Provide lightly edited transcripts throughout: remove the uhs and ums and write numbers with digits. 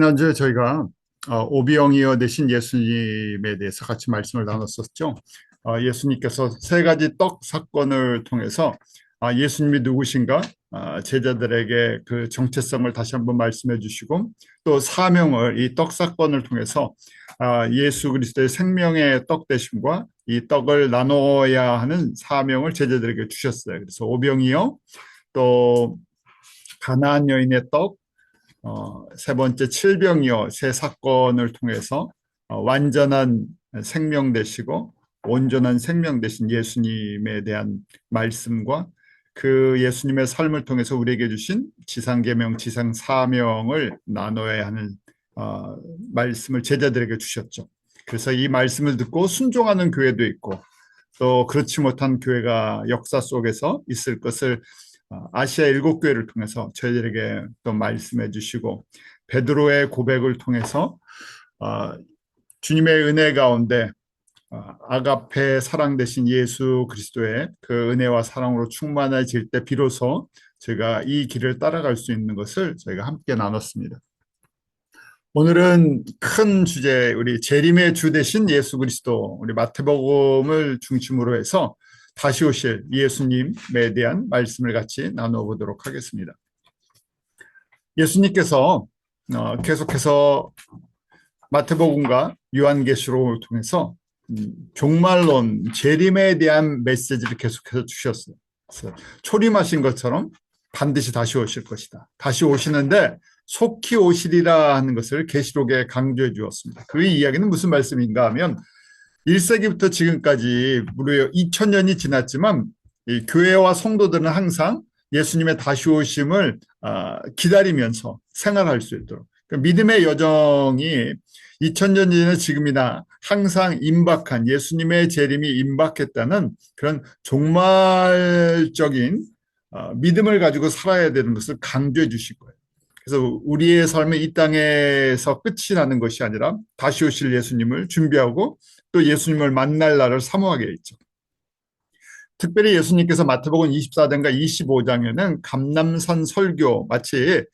지난주에 저희가 오병이어 되신 예수님에 대해서 같이 말씀을 나눴었죠. 예수님께서 세 가지 떡 사건을 통해서 예수님이 누구신가 제자들에게 그 정체성을 다시 한번 말씀해 주시고 또 사명을 이 떡 사건을 통해서 예수 그리스도의 생명의 떡 되심과 이 떡을 나눠야 하는 사명을 제자들에게 주셨어요. 그래서 오병이어 또 가나안 여인의 떡 세 번째 칠병이어 세 사건을 통해서 완전한 생명 되시고 온전한 생명 되신 예수님에 대한 말씀과 그 예수님의 삶을 통해서 우리에게 주신 지상계명, 지상사명을 나눠야 하는 말씀을 제자들에게 주셨죠. 그래서 이 말씀을 듣고 순종하는 교회도 있고 또 그렇지 못한 교회가 역사 속에서 있을 것을 아시아 일곱 교회를 통해서 저희들에게 또 말씀해 주시고 베드로의 고백을 통해서 주님의 은혜 가운데 아가페 사랑 되신 예수 그리스도의 그 은혜와 사랑으로 충만해질 때 비로소 제가 이 길을 따라갈 수 있는 것을 저희가 함께 나눴습니다. 오늘은 큰 주제, 우리 재림의 주 되신 예수 그리스도, 우리 마태복음을 중심으로 해서 다시 오실 예수님에 대한 말씀을 같이 나눠보도록 하겠습니다. 예수님께서 계속해서 마태복음과 요한계시록을 통해서 종말론, 재림에 대한 메시지를 계속해서 주셨어요. 그래서 초림하신 것처럼 반드시 다시 오실 것이다. 다시 오시는데 속히 오시리라 하는 것을 계시록에 강조해 주었습니다. 그 이야기는 무슨 말씀인가 하면 1세기부터 지금까지 무려 2000년이 지났지만 이 교회와 성도들은 항상 예수님의 다시 오심을 기다리면서 생활할 수 있도록 믿음의 여정이 2000년 전에 지금이나 항상 임박한 예수님의 재림이 임박했다는 그런 종말적인 믿음을 가지고 살아야 되는 것을 강조해 주실 거예요. 그래서 우리의 삶은 이 땅에서 끝이 나는 것이 아니라 다시 오실 예수님을 준비하고 또 예수님을 만날 날을 사모하게 있죠. 특별히 예수님께서 마태복음 24장과 25장에는 감람산 설교, 마치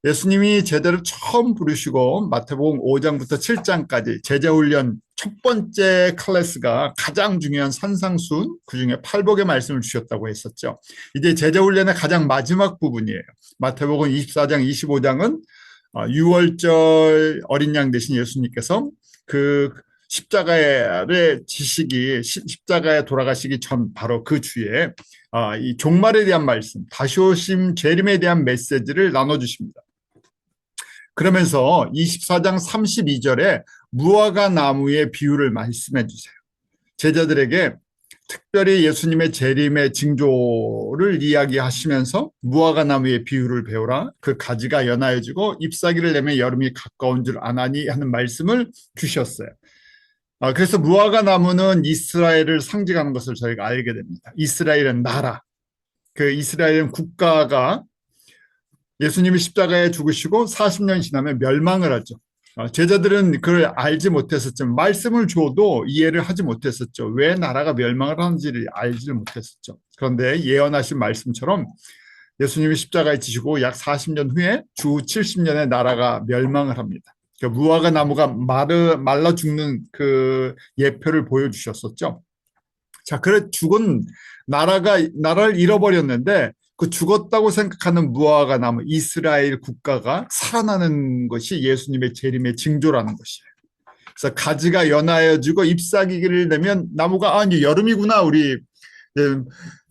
예수님이 제자를 처음 부르시고 마태복음 5장부터 7장까지 제자훈련 첫 번째 클래스가 가장 중요한 산상순, 그중에 팔복의 말씀을 주셨다고 했었죠. 이제 제자훈련의 가장 마지막 부분이에요. 마태복음 24장, 25장은 6월절 어린 양 되신 예수님께서 그 십자가의 지식이 십자가에 돌아가시기 전 바로 그 주에 이 종말에 대한 말씀, 다시 오심 재림에 대한 메시지를 나눠주십니다. 그러면서 24장 32절에 무화과 나무의 비유를 말씀해 주세요. 제자들에게 특별히 예수님의 재림의 징조를 이야기하시면서 무화과 나무의 비유를 배우라. 그 가지가 연하여지고 잎사귀를 내면 여름이 가까운 줄 아나니 하는 말씀을 주셨어요. 그래서 무화과 나무는 이스라엘을 상징하는 것을 저희가 알게 됩니다. 이스라엘은 나라, 그 이스라엘은 국가가 예수님이 십자가에 죽으시고 40년 지나면 멸망을 하죠. 제자들은 그걸 알지 못했었지만 말씀을 줘도 이해를 하지 못했었죠. 왜 나라가 멸망을 하는지를 알지 못했었죠. 그런데 예언하신 말씀처럼 예수님이 십자가에 지시고 약 40년 후에 주 70년에 나라가 멸망을 합니다. 그러니까 무화과 나무가 말라 죽는 그 예표를 보여주셨었죠. 자, 그래 죽은 나라를 잃어버렸는데 그 죽었다고 생각하는 무화과 나무 이스라엘 국가가 살아나는 것이 예수님의 재림의 징조라는 것이에요. 그래서 가지가 연하여지고 잎사귀를 내면 나무가 이제 여름이구나 우리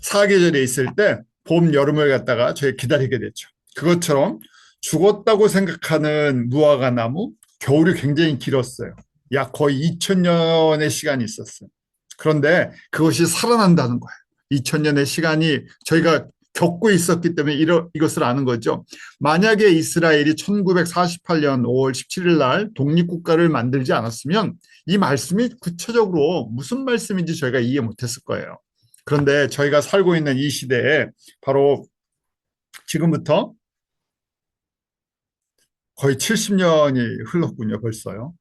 사계절에 있을 때 봄, 여름을 갖다가 저희 기다리게 됐죠. 그것처럼 죽었다고 생각하는 무화과 나무 겨울이 굉장히 길었어요. 약 거의 2000년의 시간이 있었어요. 그런데 그것이 살아난다는 거예요. 2000년의 시간이 저희가 겪고 있었기 때문에 이것을 아는 거죠. 만약에 이스라엘이 1948년 5월 17일 날 독립국가를 만들지 않았으면 이 말씀이 구체적으로 무슨 말씀인지 저희가 이해 못했을 거예요. 그런데 저희가 살고 있는 이 시대에 바로 지금부터 거의 70년이 흘렀군요, 벌써요.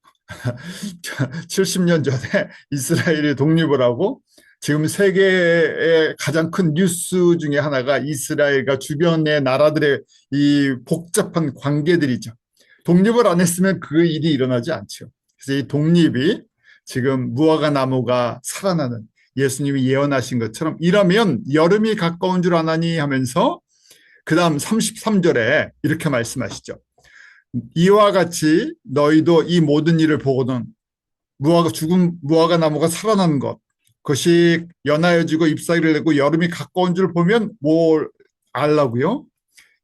70년 전에 이스라엘이 독립을 하고 지금 세계의 가장 큰 뉴스 중에 하나가 이스라엘과 주변의 나라들의 이 복잡한 관계들이죠. 독립을 안 했으면 그 일이 일어나지 않죠. 그래서 이 독립이 지금 무화과 나무가 살아나는 예수님이 예언하신 것처럼 이러면 여름이 가까운 줄 아나니 하면서 그 다음 33절에 이렇게 말씀하시죠. 이와 같이 너희도 이 모든 일을 보고는 죽은 무화과 나무가 살아나는 것, 그것이 연하여지고 잎사귀를 내고 여름이 가까운 줄 보면 뭘 알라고요?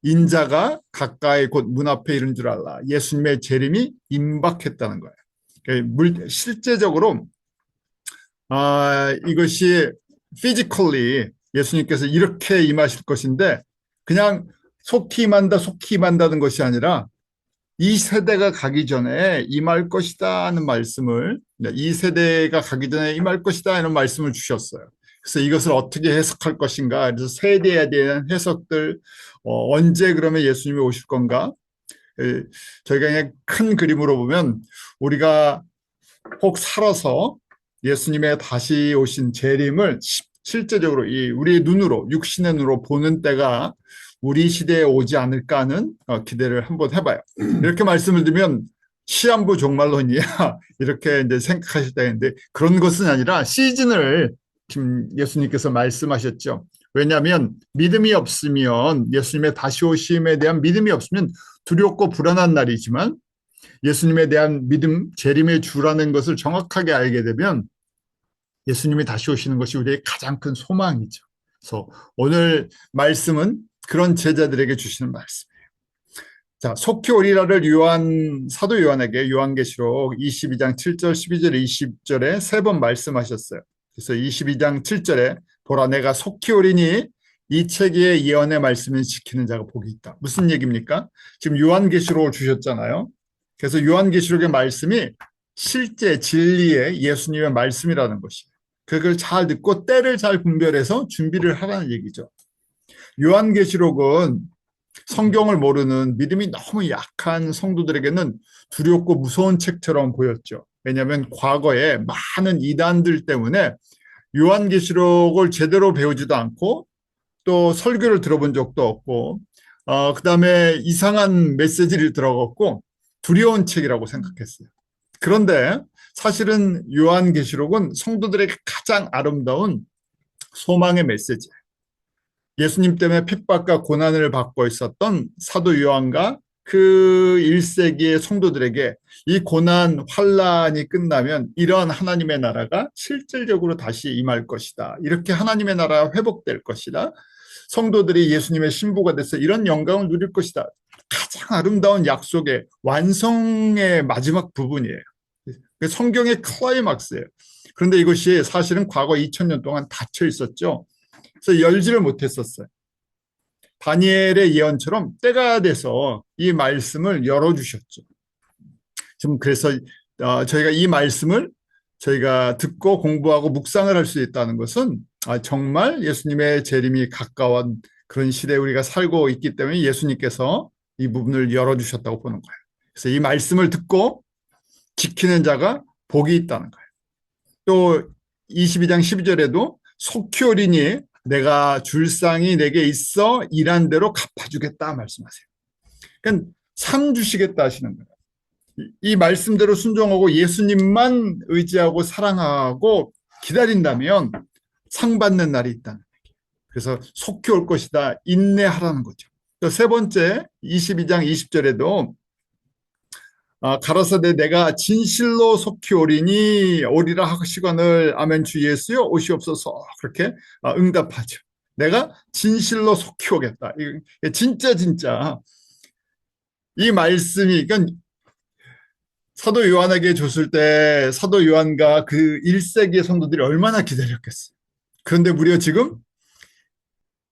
인자가 가까이 곧 문 앞에 이른 줄 알라. 예수님의 재림이 임박했다는 거예요. 실제적으로 이것이 physically 예수님께서 이렇게 임하실 것인데 그냥 속히 임한다 속히 임한다는 것이 아니라 이 세대가 가기 전에 임할 것이다 하는 말씀을, 이 세대가 가기 전에 임할 것이다 하는 말씀을 주셨어요. 그래서 이것을 어떻게 해석할 것인가, 그래서 세대에 대한 해석들, 언제 그러면 예수님이 오실 건가, 저희가 그냥 큰 그림으로 보면 우리가 혹 살아서 예수님의 다시 오신 재림을 실제적으로 우리의 눈으로, 육신의 눈으로 보는 때가 우리 시대에 오지 않을까 하는 기대를 한번 해봐요. 이렇게 말씀을 드리면 시한부 종말론이야 이렇게 이제 생각하실 때인데 그런 것은 아니라 시즌을 지금 예수님께서 말씀하셨죠. 왜냐하면 믿음이 없으면, 예수님의 다시 오심에 대한 믿음이 없으면 두렵고 불안한 날이지만 예수님에 대한 믿음, 재림의 주라는 것을 정확하게 알게 되면 예수님이 다시 오시는 것이 우리의 가장 큰 소망이죠. 그래서 오늘 말씀은 그런 제자들에게 주시는 말씀이에요. 자, 속히 오리라를 사도 요한에게 요한계시록 22장 7절, 12절, 20절에 세 번 말씀하셨어요. 그래서 22장 7절에 보라 내가 속히 오리니 이 책의 예언의 말씀을 지키는 자가 복이 있다. 무슨 얘기입니까? 지금 요한계시록을 주셨잖아요. 그래서 요한계시록의 말씀이 실제 진리의 예수님의 말씀이라는 것이에요. 그걸 잘 듣고 때를 잘 분별해서 준비를 하라는 얘기죠. 요한계시록은 성경을 모르는 믿음이 너무 약한 성도들에게는 두렵고 무서운 책처럼 보였죠. 왜냐하면 과거에 많은 이단들 때문에 요한계시록을 제대로 배우지도 않고 또 설교를 들어본 적도 없고 그다음에 이상한 메시지를 들어갔고 두려운 책이라고 생각했어요. 그런데 사실은 요한계시록은 성도들에게 가장 아름다운 소망의 메시지예요. 예수님 때문에 핍박과 고난을 받고 있었던 사도 요한과 그 1세기의 성도들에게 이 고난, 환란이 끝나면 이러한 하나님의 나라가 실질적으로 다시 임할 것이다. 이렇게 하나님의 나라가 회복될 것이다. 성도들이 예수님의 신부가 돼서 이런 영광을 누릴 것이다. 가장 아름다운 약속의 완성의 마지막 부분이에요. 성경의 클라이막스예요. 그런데 이것이 사실은 과거 2000년 동안 닫혀 있었죠. 그래서 열지를 못했었어요. 다니엘의 예언처럼 때가 돼서 이 말씀을 열어주셨죠. 지금 그래서 저희가 이 말씀을 저희가 듣고 공부하고 묵상을 할 수 있다는 것은 정말 예수님의 재림이 가까운 그런 시대에 우리가 살고 있기 때문에 예수님께서 이 부분을 열어주셨다고 보는 거예요. 그래서 이 말씀을 듣고 지키는 자가 복이 있다는 거예요. 또 22장 12절에도 속히 오리니 내가 줄상이 내게 있어 일한 대로 갚아주겠다 말씀하세요. 그러니까 상 주시겠다 하시는 거예요. 이 말씀대로 순종하고 예수님만 의지하고 사랑하고 기다린다면 상 받는 날이 있다는 얘기예요. 그래서 속히 올 것이다. 인내하라는 거죠. 또 세 번째 22장 20절에도 가라사대 내가 진실로 속히 오리라 하시거늘 아멘 주 예수여 오시옵소서 그렇게 응답하죠. 내가 진실로 속히 오겠다. 진짜 이 말씀이 그러니까 사도 요한에게 줬을 때 사도 요한과 그 1세기의 성도들이 얼마나 기다렸겠어요. 그런데 무려 지금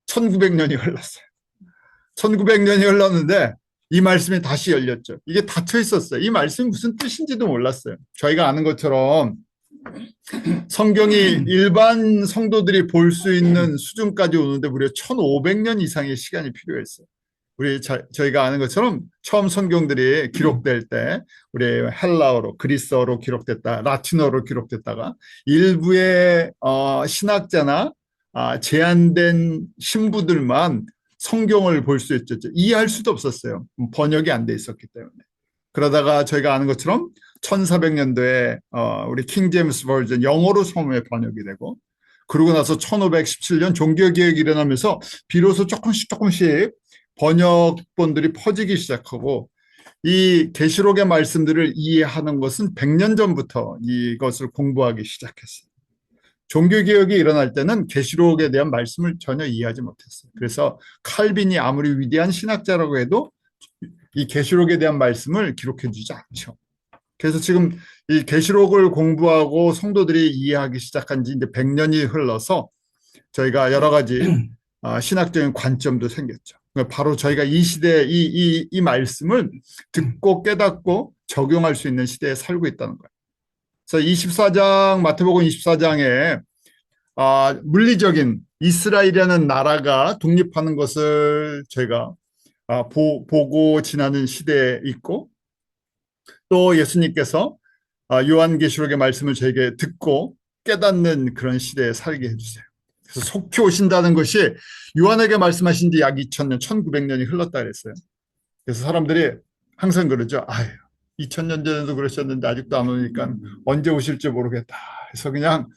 1900년이 흘렀어요. 1900년이 흘렀는데 이 말씀이 다시 열렸죠. 이게 닫혀 있었어요. 이 말씀이 무슨 뜻인지도 몰랐어요. 저희가 아는 것처럼 성경이 일반 성도들이 볼 수 있는 수준까지 오는데 무려 1500년 이상의 시간이 필요했어요. 저희가 아는 것처럼 처음 성경들이 기록될 때 우리 헬라어로, 그리스어로 기록됐다, 라틴어로 기록됐다가 일부의 신학자나 제한된 신부들만 성경을 볼 수 있었죠. 이해할 수도 없었어요. 번역이 안 돼 있었기 때문에. 그러다가 저희가 아는 것처럼 1400년도에 우리 킹 제임스 버전 영어로 처음에 번역이 되고, 그러고 나서 1517년 종교개혁이 일어나면서 비로소 조금씩 번역본들이 퍼지기 시작하고, 이 계시록의 말씀들을 이해하는 것은 100년 전부터 이것을 공부하기 시작했어요. 종교개혁이 일어날 때는 계시록에 대한 말씀을 전혀 이해하지 못했어요. 그래서 칼빈이 아무리 위대한 신학자라고 해도 이 계시록에 대한 말씀을 기록해 주지 않죠. 그래서 지금 이 계시록을 공부하고 성도들이 이해하기 시작한 지 이제 100년이 흘러서 저희가 여러 가지 신학적인 관점도 생겼죠. 바로 저희가 이 시대, 이 말씀을 듣고 깨닫고 적용할 수 있는 시대에 살고 있다는 거예요. 그래서 24장, 마태복음 24장에 물리적인 이스라엘이라는 나라가 독립하는 것을 저희가 보고 지나는 시대에 있고, 또 예수님께서 요한계시록의 말씀을 저에게 듣고 깨닫는 그런 시대에 살게 해주세요. 그래서 속히 오신다는 것이 요한에게 말씀하신 지 약 2000년, 1900년이 흘렀다 그랬어요. 그래서 사람들이 항상 그러죠. 아유, 2000년 전에도 그러셨는데 아직도 안 오니까 언제 오실지 모르겠다. 그래서 그냥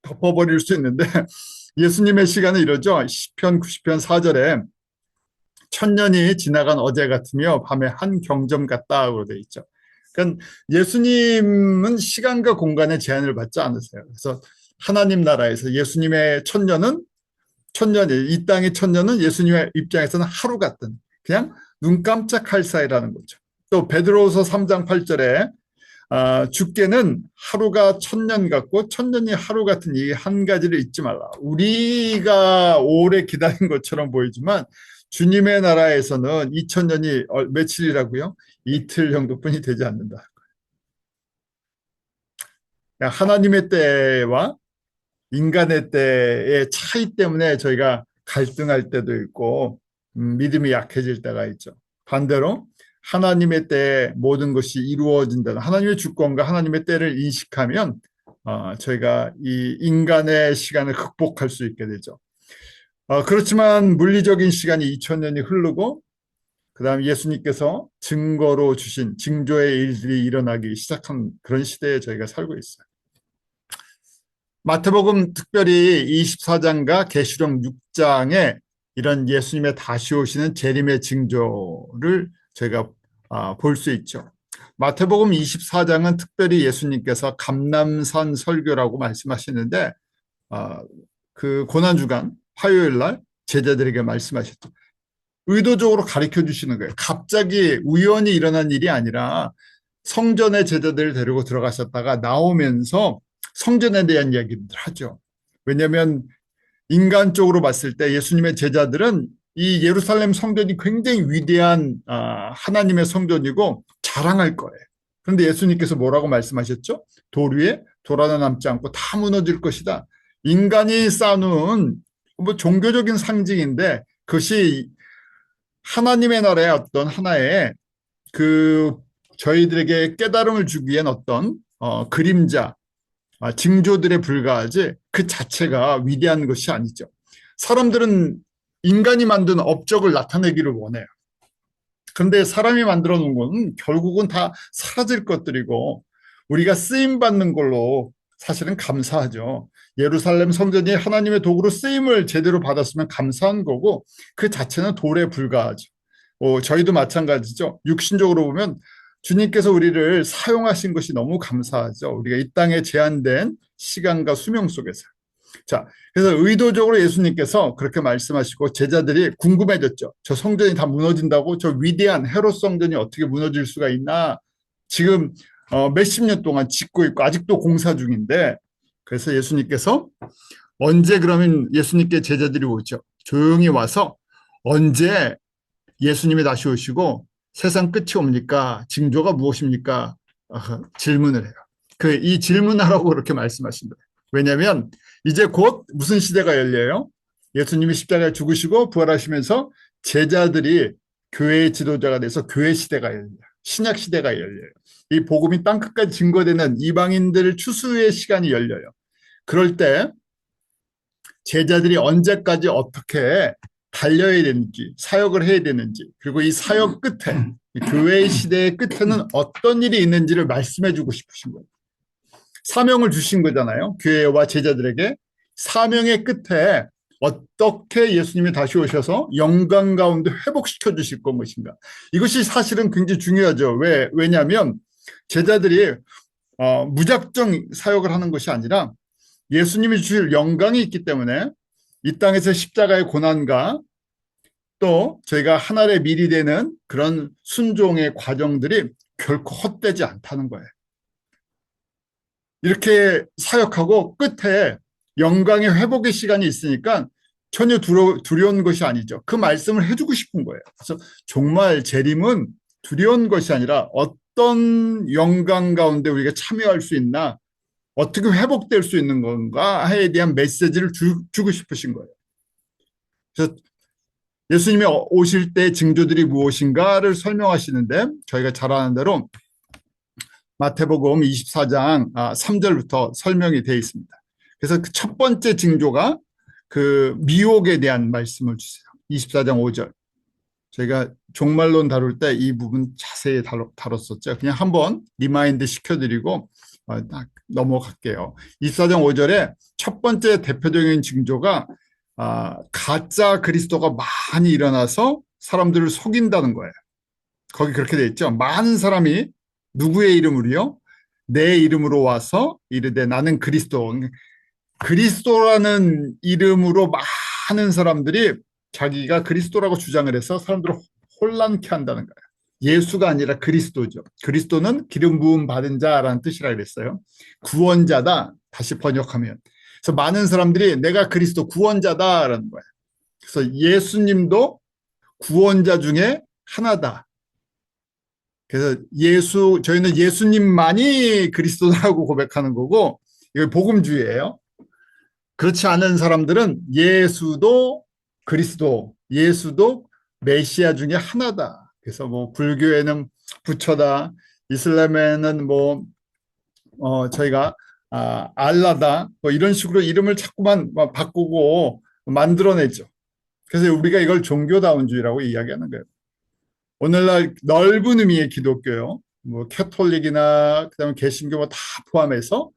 덮어버릴 수 있는데, 예수님의 시간은 이러죠. 시편 90편 4절에 천년이 지나간 어제 같으며 밤에 한 경점 같다고 되어 있죠. 그러니까 예수님은 시간과 공간의 제한을 받지 않으세요. 그래서 하나님 나라에서 예수님의 이 땅의 천년은 예수님의 입장에서는 하루 같은, 그냥 눈 깜짝할 사이라는 거죠. 또 베드로후서 3장 8절에 주께는 하루가 천년 같고 천년이 하루 같은 이 한 가지를 잊지 말라. 우리가 오래 기다린 것처럼 보이지만 주님의 나라에서는 2000년이 며칠이라고요? 이틀 정도뿐이 되지 않는다. 하나님의 때와 인간의 때의 차이 때문에 저희가 갈등할 때도 있고 믿음이 약해질 때가 있죠. 반대로 하나님의 때에 모든 것이 이루어진다는 하나님의 주권과 하나님의 때를 인식하면 저희가 이 인간의 시간을 극복할 수 있게 되죠. 그렇지만 물리적인 시간이 2000년이 흐르고 그다음 예수님께서 증거로 주신 징조의 일들이 일어나기 시작한 그런 시대에 저희가 살고 있어요. 마태복음 특별히 24장과 계시록 6장에 이런 예수님의 다시 오시는 재림의 징조를 저희가 볼 수 있죠. 마태복음 24장은 특별히 예수님께서 감람산 설교라고 말씀하시는데 그 고난주간 화요일 날 제자들에게 말씀하셨죠. 의도적으로 가르쳐 주시는 거예요. 갑자기 우연히 일어난 일이 아니라 성전에 제자들을 데리고 들어가셨다가 나오면서 성전에 대한 이야기를 하죠. 왜냐하면 인간적으로 봤을 때 예수님의 제자들은 이 예루살렘 성전이 굉장히 위대한 하나님의 성전이고 자랑할 거예요. 그런데 예수님께서 뭐라고 말씀하셨죠? 돌 위에 돌 하나 남지 않고 다 무너질 것이다. 인간이 쌓아놓은 뭐 종교적인 상징인데 그것이 하나님의 나라의 어떤 하나의 그 저희들에게 깨달음을 주기 위한 어떤 그림자, 징조들에 불과하지 그 자체가 위대한 것이 아니죠. 사람들은 인간이 만든 업적을 나타내기를 원해요. 그런데 사람이 만들어 놓은 건 결국은 다 사라질 것들이고 우리가 쓰임받는 걸로 사실은 감사하죠. 예루살렘 성전이 하나님의 도구로 쓰임을 제대로 받았으면 감사한 거고 그 자체는 돌에 불과하죠. 저희도 마찬가지죠. 육신적으로 보면 주님께서 우리를 사용하신 것이 너무 감사하죠. 우리가 이 땅에 제한된 시간과 수명 속에서. 자, 그래서 의도적으로 예수님께서 그렇게 말씀하시고 제자들이 궁금해졌죠. 저 성전이 다 무너진다고? 저 위대한 헤롯 성전이 어떻게 무너질 수가 있나? 지금 몇십 년 동안 짓고 있고 아직도 공사 중인데 그래서 예수님께서 언제 그러면 예수님께 제자들이 오죠. 조용히 와서 언제 예수님이 다시 오시고 세상 끝이 옵니까? 징조가 무엇입니까? 질문을 해요. 이 질문하라고 그렇게 말씀하신 거예요. 왜냐하면 이제 곧 무슨 시대가 열려요? 예수님이 십자가에 죽으시고 부활하시면서 제자들이 교회의 지도자가 돼서 교회 시대가 열려요. 신약 시대가 열려요. 이 복음이 땅끝까지 증거되는 이방인들 추수의 시간이 열려요. 그럴 때 제자들이 언제까지 어떻게 달려야 되는지, 사역을 해야 되는지, 그리고 이 사역 끝에 이 교회 시대의 끝에는 어떤 일이 있는지를 말씀해 주고 싶으신 거예요. 사명을 주신 거잖아요. 교회와 제자들에게 사명의 끝에 어떻게 예수님이 다시 오셔서 영광 가운데 회복시켜 주실 것인가. 이것이 사실은 굉장히 중요하죠. 왜냐하면 제자들이 무작정 사역을 하는 것이 아니라 예수님이 주실 영광이 있기 때문에 이 땅에서 십자가의 고난과 또 저희가 하늘에 미리 되는 그런 순종의 과정들이 결코 헛되지 않다는 거예요. 이렇게 사역하고 끝에 영광의 회복의 시간이 있으니까 전혀 두려운 것이 아니죠. 그 말씀을 해주고 싶은 거예요. 그래서 정말 재림은 두려운 것이 아니라 어떤 영광 가운데 우리가 참여할 수 있나, 어떻게 회복될 수 있는 건가에 대한 메시지를 주고 싶으신 거예요. 그래서 예수님이 오실 때 징조들이 무엇인가를 설명하시는데 저희가 잘 아는 대로 마태복음 24장 3절부터 설명이 되어 있습니다. 그래서 그 첫 번째 징조가 그 미혹에 대한 말씀을 주세요. 24장 5절. 저희가 종말론 다룰 때 이 부분 자세히 다뤘었죠. 그냥 한번 리마인드 시켜드리고 넘어갈게요. 24장 5절에 첫 번째 대표적인 징조가 가짜 그리스도가 많이 일어나서 사람들을 속인다는 거예요. 거기 그렇게 돼 있죠. 많은 사람이 누구의 이름으로요? 내 이름으로 와서 이르되 나는 그리스도라는 이름으로 많은 사람들이 자기가 그리스도라고 주장을 해서 사람들을 혼란케 한다는 거예요. 예수가 아니라 그리스도죠. 그리스도는 기름 부음 받은 자라는 뜻이라 그랬어요. 구원자다. 다시 번역하면. 그래서 많은 사람들이 내가 그리스도 구원자다라는 거예요. 그래서 예수님도 구원자 중에 하나다. 그래서 저희는 예수님만이 그리스도라고 고백하는 거고, 이거 복음주의예요. 그렇지 않은 사람들은 예수도 그리스도, 예수도 메시아 중에 하나다. 그래서 뭐 불교에는 부처다, 이슬람에는 저희가 알라다, 뭐 이런 식으로 이름을 자꾸만 바꾸고 만들어내죠. 그래서 우리가 이걸 종교다운주의라고 이야기하는 거예요. 오늘날 넓은 의미의 기독교요, 뭐 캐톨릭이나 그다음에 개신교 뭐 다 포함해서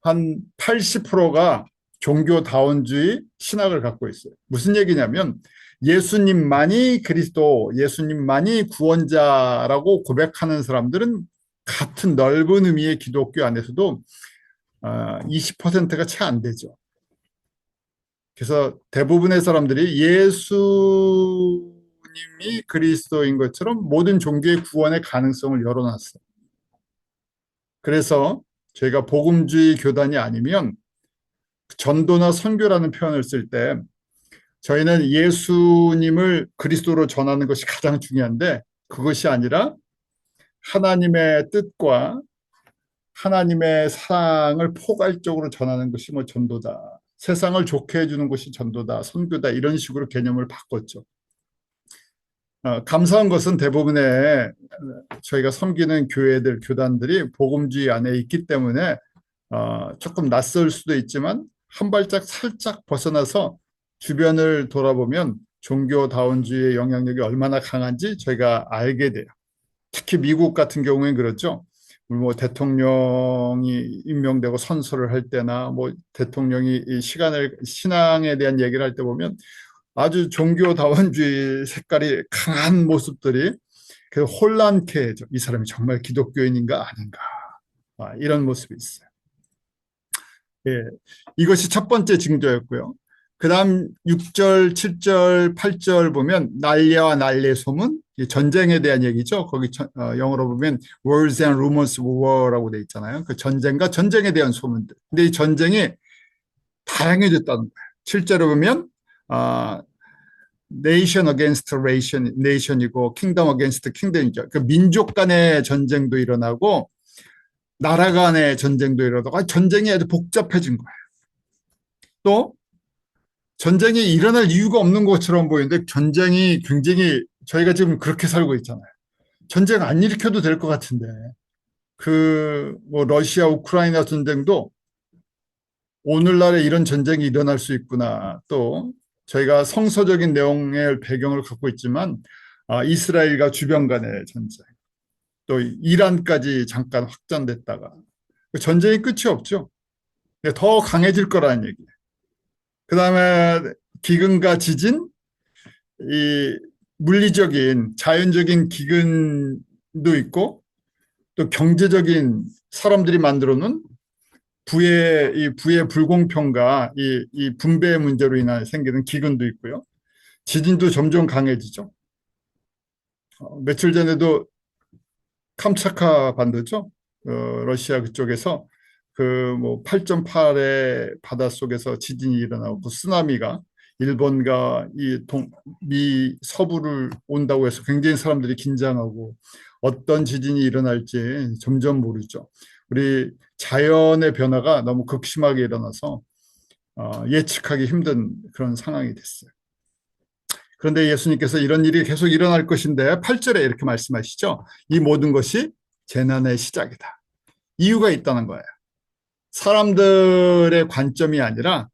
한 80%가 종교다원주의 신학을 갖고 있어요. 무슨 얘기냐면 예수님만이 그리스도, 예수님만이 구원자라고 고백하는 사람들은 같은 넓은 의미의 기독교 안에서도 20%가 채 안 되죠. 그래서 대부분의 사람들이 예수님이 그리스도인 것처럼 모든 종교의 구원의 가능성을 열어놨어요. 그래서 저희가 복음주의 교단이 아니면 전도나 선교라는 표현을 쓸 때 저희는 예수님을 그리스도로 전하는 것이 가장 중요한데 그것이 아니라 하나님의 뜻과 하나님의 사랑을 포괄적으로 전하는 것이 뭐 전도다. 세상을 좋게 해주는 것이 전도다, 선교다, 이런 식으로 개념을 바꿨죠. 감사한 것은 대부분의 저희가 섬기는 교회들, 교단들이 복음주의 안에 있기 때문에 조금 낯설 수도 있지만 한 발짝 살짝 벗어나서 주변을 돌아보면 종교다원주의의 영향력이 얼마나 강한지 저희가 알게 돼요. 특히 미국 같은 경우에는 그렇죠. 뭐 대통령이 임명되고 선서를 할 때나 뭐 대통령이 이 신앙에 대한 얘기를 할 때 보면 아주 종교다원주의 색깔이 강한 모습들이 그 혼란케 해죠. 이 사람이 정말 기독교인인가 아닌가, 이런 모습이 있어요. 예, 이것이 첫 번째 징조였고요. 그 다음 6절, 7절, 8절 보면 난리와 난리의 소문, 전쟁에 대한 얘기죠. 거기 영어로 보면 Wars and Rumors of War라고 돼 있잖아요. 그 전쟁과 전쟁에 대한 소문들. 근데 이 전쟁이 다양해졌다는 거예요. 7절에 보면 Nation against nation이고 Kingdom against kingdom이죠. 그 민족 간의 전쟁도 일어나고 나라 간의 전쟁도 일어나고 전쟁이 아주 복잡해진 거예요. 또 전쟁이 일어날 이유가 없는 것처럼 보이는데 전쟁이 굉장히, 저희가 지금 그렇게 살고 있잖아요. 전쟁 안 일으켜도 될 것 같은데 뭐 러시아 우크라이나 전쟁도 오늘날에 이런 전쟁이 일어날 수 있구나. 또 저희가 성서적인 내용의 배경을 갖고 있지만 이스라엘과 주변 간의 전쟁, 또 이란까지 잠깐 확장됐다가 전쟁이 끝이 없죠. 더 강해질 거라는 얘기예요. 그 다음에 기근과 지진, 이 물리적인 자연적인 기근도 있고 또 경제적인 사람들이 만들어 놓은 부의 불공평과 이 분배 문제로 인해 생기는 기근도 있고요. 지진도 점점 강해지죠. 며칠 전에도 캄차카 반도죠. 러시아 그쪽에서 그 뭐 8.8의 바닷속에서 지진이 일어나고 쓰나미가 일본과 미 서부를 온다고 해서 굉장히 사람들이 긴장하고 어떤 지진이 일어날지 점점 모르죠. 우리 자연의 변화가 너무 극심하게 일어나서 예측하기 힘든 그런 상황이 됐어요. 그런데 예수님께서 이런 일이 계속 일어날 것인데 8절에 이렇게 말씀하시죠. 이 모든 것이 재난의 시작이다. 이유가 있다는 거예요. 사람들의 관점이 아니라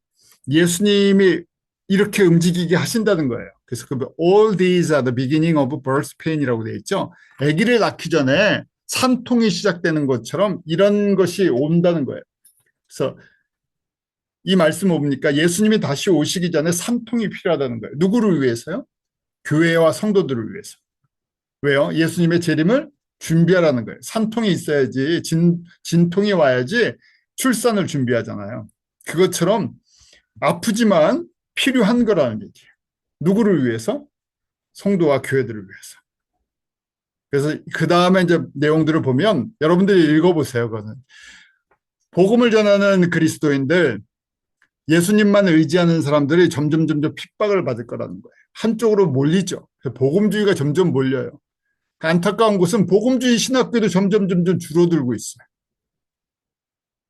예수님이 이렇게 움직이게 하신다는 거예요. 그래서 all these are the beginning of birth pain이라고 되어 있죠. 아기를 낳기 전에 산통이 시작되는 것처럼 이런 것이 온다는 거예요. 그래서 이 말씀 뭡니까? 예수님이 다시 오시기 전에 산통이 필요하다는 거예요. 누구를 위해서요? 교회와 성도들을 위해서. 왜요? 예수님의 재림을 준비하라는 거예요. 산통이 있어야지 진통이 와야지 출산을 준비하잖아요. 그것처럼 아프지만 필요한 거라는 얘기예요. 누구를 위해서? 성도와 교회들을 위해서. 그래서 그 다음에 이제 내용들을 보면 여러분들이 읽어보세요. 그거는 복음을 전하는 그리스도인들, 예수님만 의지하는 사람들이 점점 핍박을 받을 거라는 거예요. 한쪽으로 몰리죠. 복음주의가 점점 몰려요. 안타까운 것은 복음주의 신학교도 점점 줄어들고 있어요.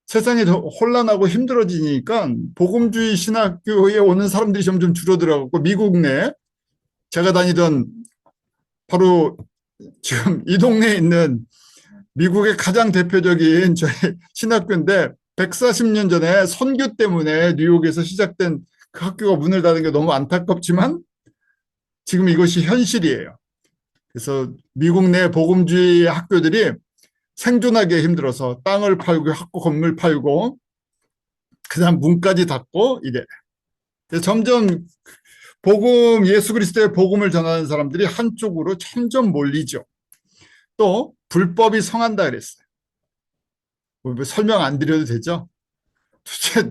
세상이 더 혼란하고 힘들어지니까 복음주의 신학교에 오는 사람들이 점점 줄어들어가고 미국 내 제가 다니던 바로 지금 이 동네에 있는 미국의 가장 대표적인 저희 신학교인데 140년 전에 선교 때문에 뉴욕에서 시작된 그 학교가 문을 닫은 게 너무 안타깝지만 지금 이것이 현실이에요. 그래서 미국 내 복음주의 학교들이 생존하기 힘들어서 땅을 팔고 학교 건물 팔고 그다음 문까지 닫고 이래. 점점 예수 그리스도의 복음을 전하는 사람들이 한쪽으로 점점 몰리죠. 또 불법이 성한다 그랬어요. 설명 안 드려도 되죠? 도대체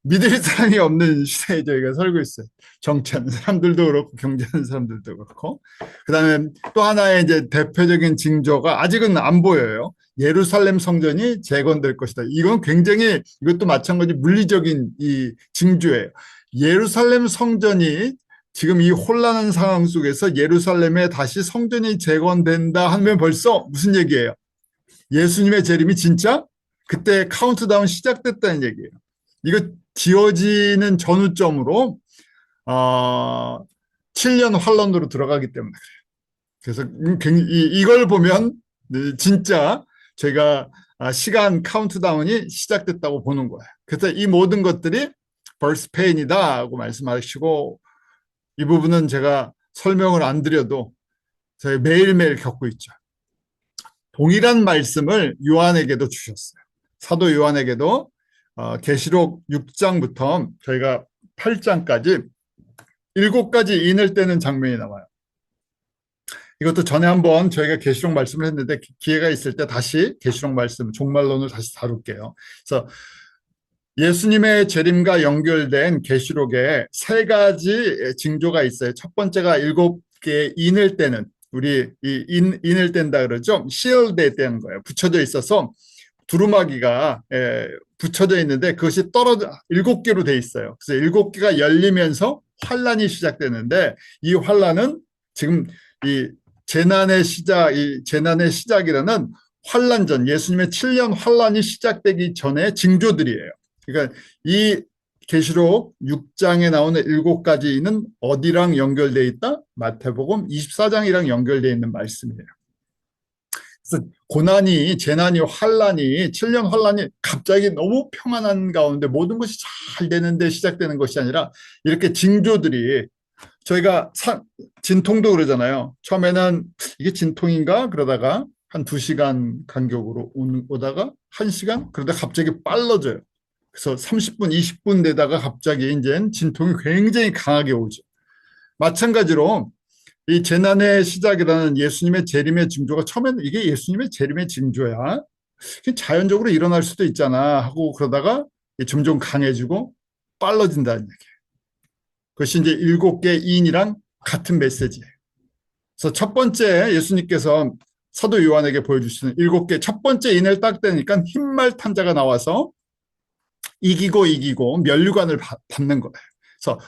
믿을 사람이 없는 시대에 저희가 살고 있어요. 정치하는 사람들도 그렇고 경제하는 사람들도 그렇고. 그다음에 또 하나의 이제 대표적인 징조가 아직은 안 보여요. 예루살렘 성전이 재건될 것이다. 이건 굉장히 이것도 마찬가지 물리적인 이 징조예요. 예루살렘 성전이 지금 이 혼란한 상황 속에서 예루살렘에 다시 성전이 재건된다 하면 벌써 무슨 얘기예요? 예수님의 재림이 진짜 그때 카운트다운 시작됐다는 얘기예요. 이거 지어지는 전후점으로 7년 환란으로 들어가기 때문에 그래요. 그래서 이걸 보면 진짜 저희가 시간 카운트다운이 시작됐다고 보는 거예요. 그래서 이 모든 것들이 벌스 페인이다고 말씀하시고 이 부분은 제가 설명을 안 드려도 저희 매일매일 겪고 있죠. 동일한 말씀을 요한에게도 주셨어요. 사도 요한에게도 계시록 6장부터 저희가 8장까지 7가지 인을 떼는 장면이 나와요. 이것도 전에 한번 저희가 계시록 말씀을 했는데 기회가 있을 때 다시 계시록 말씀 종말론을 다시 다룰게요. 그래서 예수님의 재림과 연결된 계시록에 3가지 징조가 있어요. 첫 번째가 7개의 인을 떼는 우리 인을 뗀다 그러죠. 시얼드에 뗀 거예요. 붙여져 있어서 두루마기가 붙여져 있는데 그것이 떨어져 7개로 돼 있어요. 그래서 7개가 열리면서 환란이 시작되는데 이 환란은 지금 이 재난의 시작이라는 환란전 예수님의 7년 환란이 시작되기 전에 징조들이에요. 그러니까 이 계시록 6장에 나오는 7가지는 어디랑 연결되어 있다? 마태복음 24장이랑 연결되어 있는 말씀이에요. 그래서 재난이, 환란이, 7년 환란이 갑자기 너무 평안한 가운데 모든 것이 잘 되는데 시작되는 것이 아니라 이렇게 징조들이 저희가 진통도 그러잖아요. 처음에는 이게 진통인가? 그러다가 한 2시간 간격으로 오다가 1시간? 그러다 갑자기 빨라져요. 그래서 30분, 20분 되다가 갑자기 이제 진통이 굉장히 강하게 오죠. 마찬가지로 이 재난의 시작이라는 예수님의 재림의 징조가 처음에는 이게 예수님의 재림의 징조야. 자연적으로 일어날 수도 있잖아 하고 그러다가 점점 강해지고 빨라진다는 얘기예요. 그것이 이제 7개 인이랑 같은 메시지예요. 그래서 첫 번째 예수님께서 사도 요한에게 보여주시는 7개 첫 번째 인을 딱 떼니까 흰말 탄자가 나와서 이기고 면류관을 받는 거예요. 그래서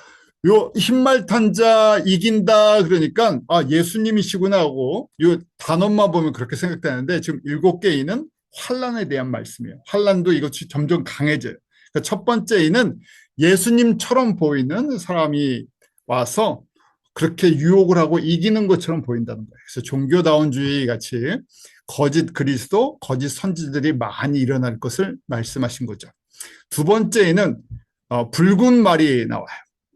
요 흰말 탄자 이긴다 그러니까 아 예수님이시구나 하고 요 단어만 보면 그렇게 생각되는데 지금 7개 인은 환란에 대한 말씀이에요. 환란도 이것이 점점 강해져요. 그러니까 첫 번째 인은 예수님처럼 보이는 사람이 와서 그렇게 유혹을 하고 이기는 것처럼 보인다는 거예요. 그래서 종교다운주의 같이 거짓 그리스도, 거짓 선지들이 많이 일어날 것을 말씀하신 거죠. 두 번째에는 붉은 말이 나와요.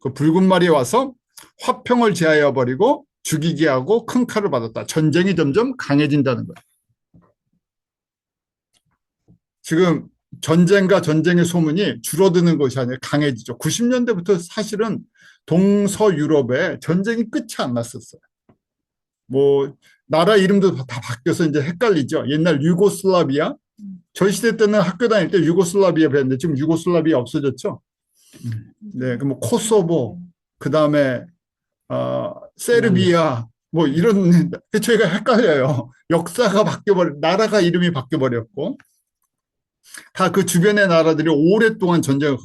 그 붉은 말이 와서 화평을 제하여 버리고 죽이게 하고 큰 칼을 받았다. 전쟁이 점점 강해진다는 거예요. 지금 전쟁과 전쟁의 소문이 줄어드는 것이 아니라 강해지죠. 90년대부터 사실은 동서유럽에 전쟁이 끝이 안 났었어요. 뭐 나라 이름도 다 바뀌어서 이제 헷갈리죠. 옛날 유고슬라비아 저희 시대 때는 학교 다닐 때 유고슬라비아 배웠는데 지금 유고슬라비아 없어졌죠. 네, 그 뭐 코소보, 그 다음에 세르비아, 뭐 이런 저희가 헷갈려요. 역사가 바뀌어버려, 나라가 이름이 바뀌어버렸고 다 그 주변의 나라들이 오랫동안 전쟁을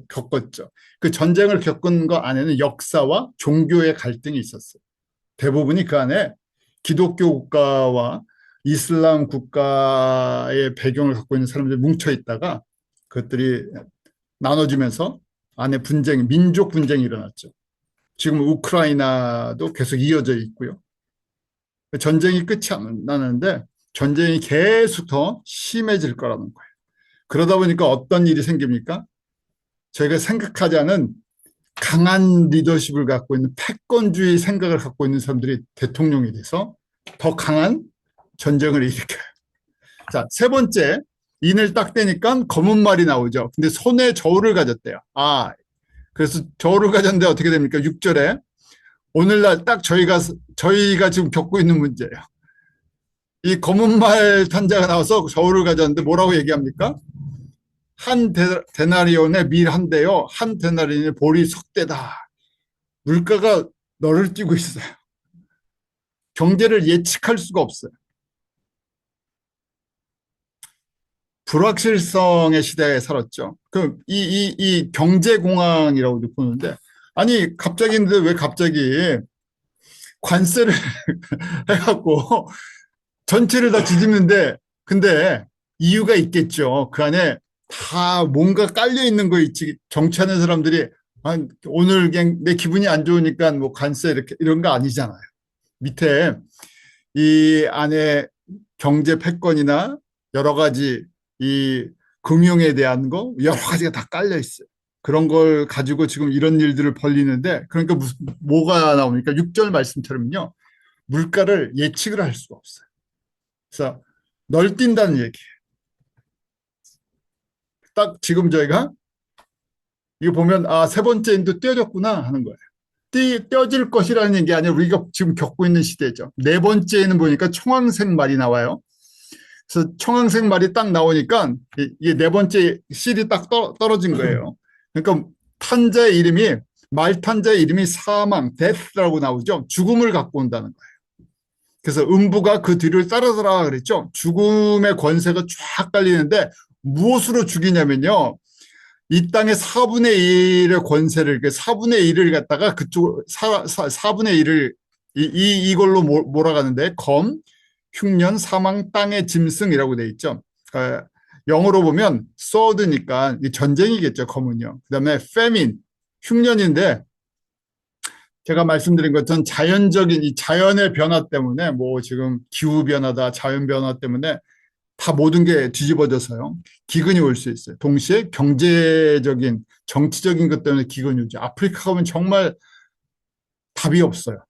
겪었죠. 그 전쟁을 겪은 거 안에는 역사와 종교의 갈등이 있었어요. 대부분이 그 안에 기독교 국가와 이슬람 국가의 배경을 갖고 있는 사람들이 뭉쳐 있다가 그것들이 나눠지면서 안에 분쟁, 민족 분쟁이 일어났죠. 지금 우크라이나도 계속 이어져 있고요. 전쟁이 끝이 안 나는데 전쟁이 계속 더 심해질 거라는 거예요. 그러다 보니까 어떤 일이 생깁니까? 저희가 생각하지 않은 강한 리더십을 갖고 있는 패권주의 생각을 갖고 있는 사람들이 대통령이 돼서 더 강한 전쟁을 일으켜요. 자, 세 번째, 인을 딱 떼니까 검은 말이 나오죠. 근데 손에 저울을 가졌대요. 그래서 저울을 가졌는데 어떻게 됩니까? 6절에 오늘날 딱 저희가 지금 겪고 있는 문제예요. 이 검은 말 탄자가 나와서 저울을 가졌는데 뭐라고 얘기합니까? 한 데나리온의 밀 한 대요. 한 데나리온의 보리 석대다. 물가가 너를 띄고 있어요. 경제를 예측할 수가 없어요. 불확실성의 시대에 살았죠. 이 경제공황이라고 보는데, 아니, 갑자기인데 왜 갑자기 관세를 해갖고 전체를 다 뒤집는데, 근데 이유가 있겠죠. 그 안에 다 뭔가 깔려 있는 거 있지. 정치하는 사람들이, 오늘 그냥 내 기분이 안 좋으니까 뭐 관세 이런 거 아니잖아요. 밑에 이 안에 경제 패권이나 여러 가지 이 금융에 대한 거 여러 가지가 다 깔려 있어요. 그런 걸 가지고 지금 이런 일들을 벌리는데 그러니까 뭐가 나옵니까? 6절 말씀처럼요. 물가를 예측을 할 수가 없어요. 그래서 널뛴다는 얘기예요. 딱 지금 저희가 이거 보면 세 번째 인도 떼어졌구나 하는 거예요. 떼어질 것이라는 얘기 아니라 우리가 지금 겪고 있는 시대죠. 네 번째에는 보니까 청황색 말이 나와요. 그래서 청황색 말이 딱 나오니까 이게 네 번째 실이 딱 떨어진 거예요. 그러니까 탄자의 이름이 말 탄자의 이름이 사망, death라고 나오죠. 죽음을 갖고 온다는 거예요. 그래서 음부가 그 뒤를 따르더라 그랬죠. 죽음의 권세가 쫙 깔리는데 무엇으로 죽이냐면요. 이 땅의 4분의 1의 권세를, 4분의 1을 갖다가 그쪽 4분의 1을 이걸로 몰아가는데 검, 흉년, 사망, 땅의 짐승이라고 돼 있죠. 영어로 보면 sword니까 전쟁이겠죠. 검은요. 그다음에 famine, 흉년인데 제가 말씀드린 것처럼 자연적인 이 자연의 변화 때문에 뭐 지금 기후 변화다, 자연 변화 때문에 다 모든 게 뒤집어져서요. 기근이 올 수 있어요. 동시에 경제적인, 정치적인 것 때문에 기근이 오죠. 아프리카 가면 정말 답이 없어요.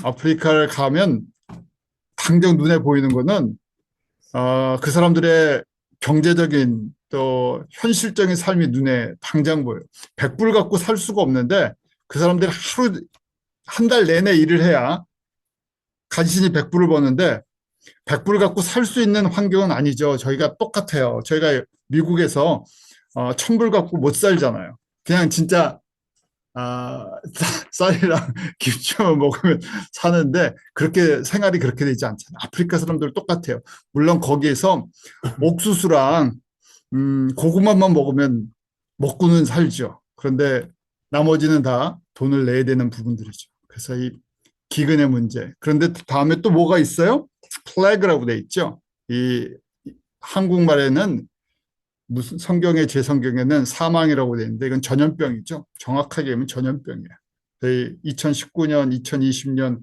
아프리카를 가면 당장 눈에 보이는 거는 그 사람들의 경제적인 또 현실적인 삶이 눈에 당장 보여요. 100불 갖고 살 수가 없는데 그 사람들이 하루 한 달 내내 일을 해야 간신히 100불을 버는데 100불 갖고 살 수 있는 환경은 아니죠. 저희가 똑같아요. 저희가 미국에서 1000불 갖고 못 살잖아요. 그냥 진짜 쌀이랑 김치만 먹으면 사는데 그렇게 생활이 그렇게 되지 않잖아요. 아프리카 사람들 똑같아요. 물론 거기에서 옥수수랑 고구마만 먹으면 먹고는 살죠. 그런데 나머지는 다 돈을 내야 되는 부분들이죠. 그래서 이 기근의 문제. 그런데 다음에 또 뭐가 있어요? 플래그라고 돼 있죠. 이 한국말에는 무슨 성경의 제 성경에는 사망이라고 돼 있는데 이건 전염병이죠. 정확하게 하면 전염병이에요. 2019년, 2020년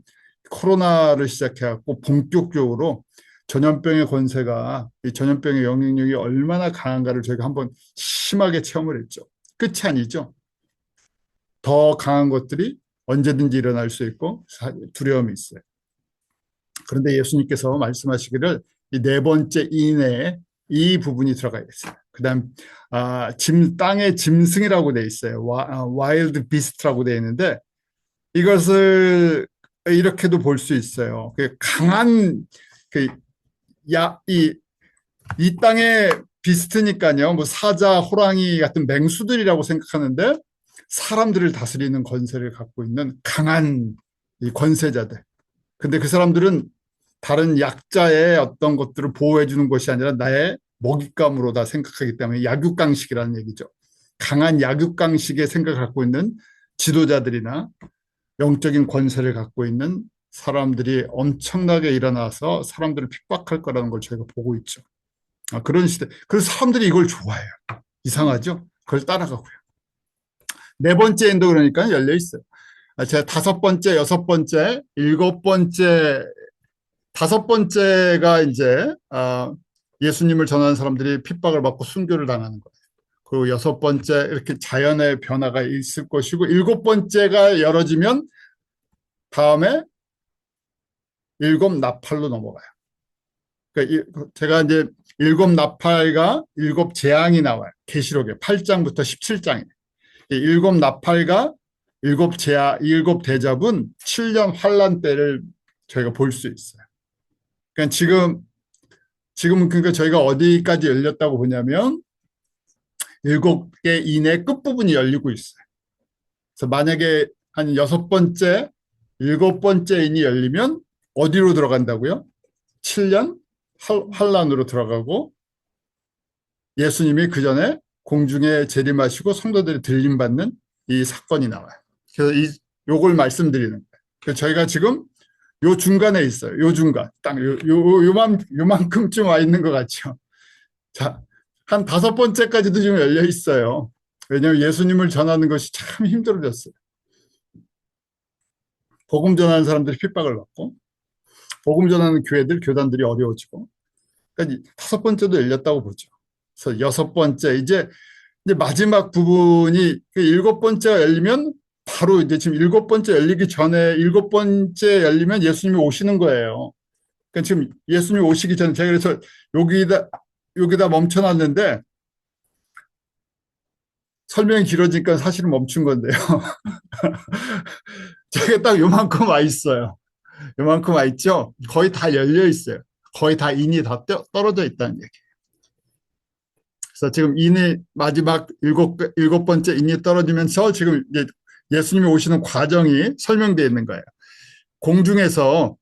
코로나를 시작해갖고 본격적으로 전염병의 권세가 이 전염병의 영향력이 얼마나 강한가를 저희가 한번 심하게 체험을 했죠. 끝이 아니죠. 더 강한 것들이 언제든지 일어날 수 있고 두려움이 있어요. 그런데 예수님께서 말씀하시기를 이 네 번째 인에 이 부분이 들어가 있어요. 그다음 땅의 짐승이라고 돼 있어요. 와일드 비스트라고 돼 있는데 이것을 이렇게도 볼 수 있어요. 강한 이 땅의 비스트니까요. 뭐 사자, 호랑이 같은 맹수들이라고 생각하는데 사람들을 다스리는 권세를 갖고 있는 강한 이 권세자들. 근데 그 사람들은 다른 약자의 어떤 것들을 보호해 주는 것이 아니라 나의 먹잇감으로 다 생각하기 때문에 약육강식이라는 얘기죠. 강한 약육강식의 생각을 갖고 있는 지도자들이나 영적인 권세를 갖고 있는 사람들이 엄청나게 일어나서 사람들을 핍박할 거라는 걸 저희가 보고 있죠. 그런 시대. 그래서 사람들이 이걸 좋아해요. 이상하죠? 그걸 따라가고요. 네 번째 인도 그러니까 열려 있어요. 제가 다섯 번째, 여섯 번째, 일곱 번째, 다섯 번째가 이제 예수님을 전하는 사람들이 핍박을 받고 순교를 당하는 거예요. 그리고 여섯 번째 이렇게 자연의 변화가 있을 것이고 일곱 번째가 열어지면 다음에 일곱 나팔로 넘어가요. 그러니까 제가 이제 일곱 나팔과 일곱 재앙이 나와요. 계시록에 8장부터 17장에. 일곱 나팔과 일곱 재앙, 일곱 대접은 7년 환란 때를 저희가 볼 수 있어요. 그러니까 지금은 그러니까 저희가 어디까지 열렸다고 보냐면 일곱 개 인의 끝부분이 열리고 있어요. 그래서 만약에 한 여섯 번째, 일곱 번째 인이 열리면 어디로 들어간다고요? 7년 환란으로 들어가고 예수님이 그 전에 공중에 재림하시고 성도들이 들림받는 이 사건이 나와요. 그래서 요걸 말씀드리는 거예요. 그래서 저희가 지금 요 중간에 있어요. 요 중간. 딱 요만큼쯤 와 있는 것 같죠. 자, 한 다섯 번째까지도 지금 열려 있어요. 왜냐하면 예수님을 전하는 것이 참 힘들어졌어요. 복음 전하는 사람들이 핍박을 받고 복음 전하는 교회들, 교단들이 어려워지고 그러니까 다섯 번째도 열렸다고 보죠. 그래서 여섯 번째 이제 마지막 부분이 일곱 번째가 열리면 바로 이제 지금 일곱 번째 열리기 전에 일곱 번째 열리면 예수님이 오시는 거예요. 그러니까 지금 예수님이 오시기 전에 제가 그래서 여기다 멈춰놨는데 설명이 길어지니까 사실은 멈춘 건데요. 제가 딱 요만큼 와 있어요. 요만큼 와 있죠? 거의 다 열려 있어요. 거의 다 인이 다 떨어져 있다는 얘기예요. 그래서 지금 인이 마지막 일곱 번째 인이 떨어지면서 지금 이제 예수님이 오시는 과정이 설명되어 있는 거예요. 공중에서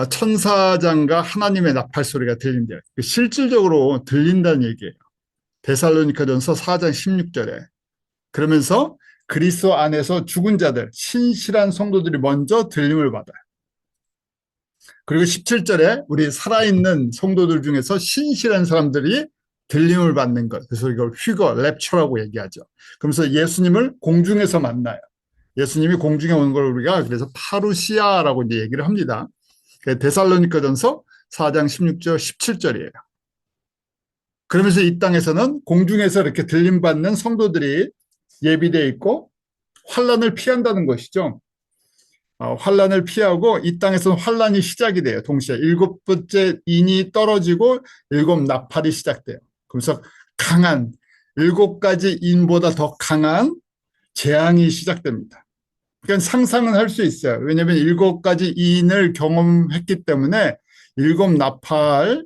천사장과 하나님의 나팔 소리가 들린대요. 실질적으로 들린다는 얘기예요. 데살로니가전서 4장 16절에. 그러면서 그리스도 안에서 죽은 자들, 신실한 성도들이 먼저 들림을 받아요. 그리고 17절에 우리 살아있는 성도들 중에서 신실한 사람들이 들림을 받는 것. 그래서 이걸 랩처라고 얘기하죠. 그러면서 예수님을 공중에서 만나요. 예수님이 공중에 오는 걸 우리가 그래서 파루시아라고 이제 얘기를 합니다. 데살로니가전서 4장 16절, 17절이에요. 그러면서 이 땅에서는 공중에서 이렇게 들림받는 성도들이 예비되어 있고 환란을 피한다는 것이죠. 환란을 피하고 이 땅에서는 환란이 시작이 돼요. 동시에 일곱 번째 인이 떨어지고 일곱 나팔이 시작돼요. 그래서 강한 일곱 가지 인보다 더 강한 재앙이 시작됩니다. 그러니까 상상은 할 수 있어요. 왜냐하면 일곱 가지 인을 경험했기 때문에 일곱 나팔이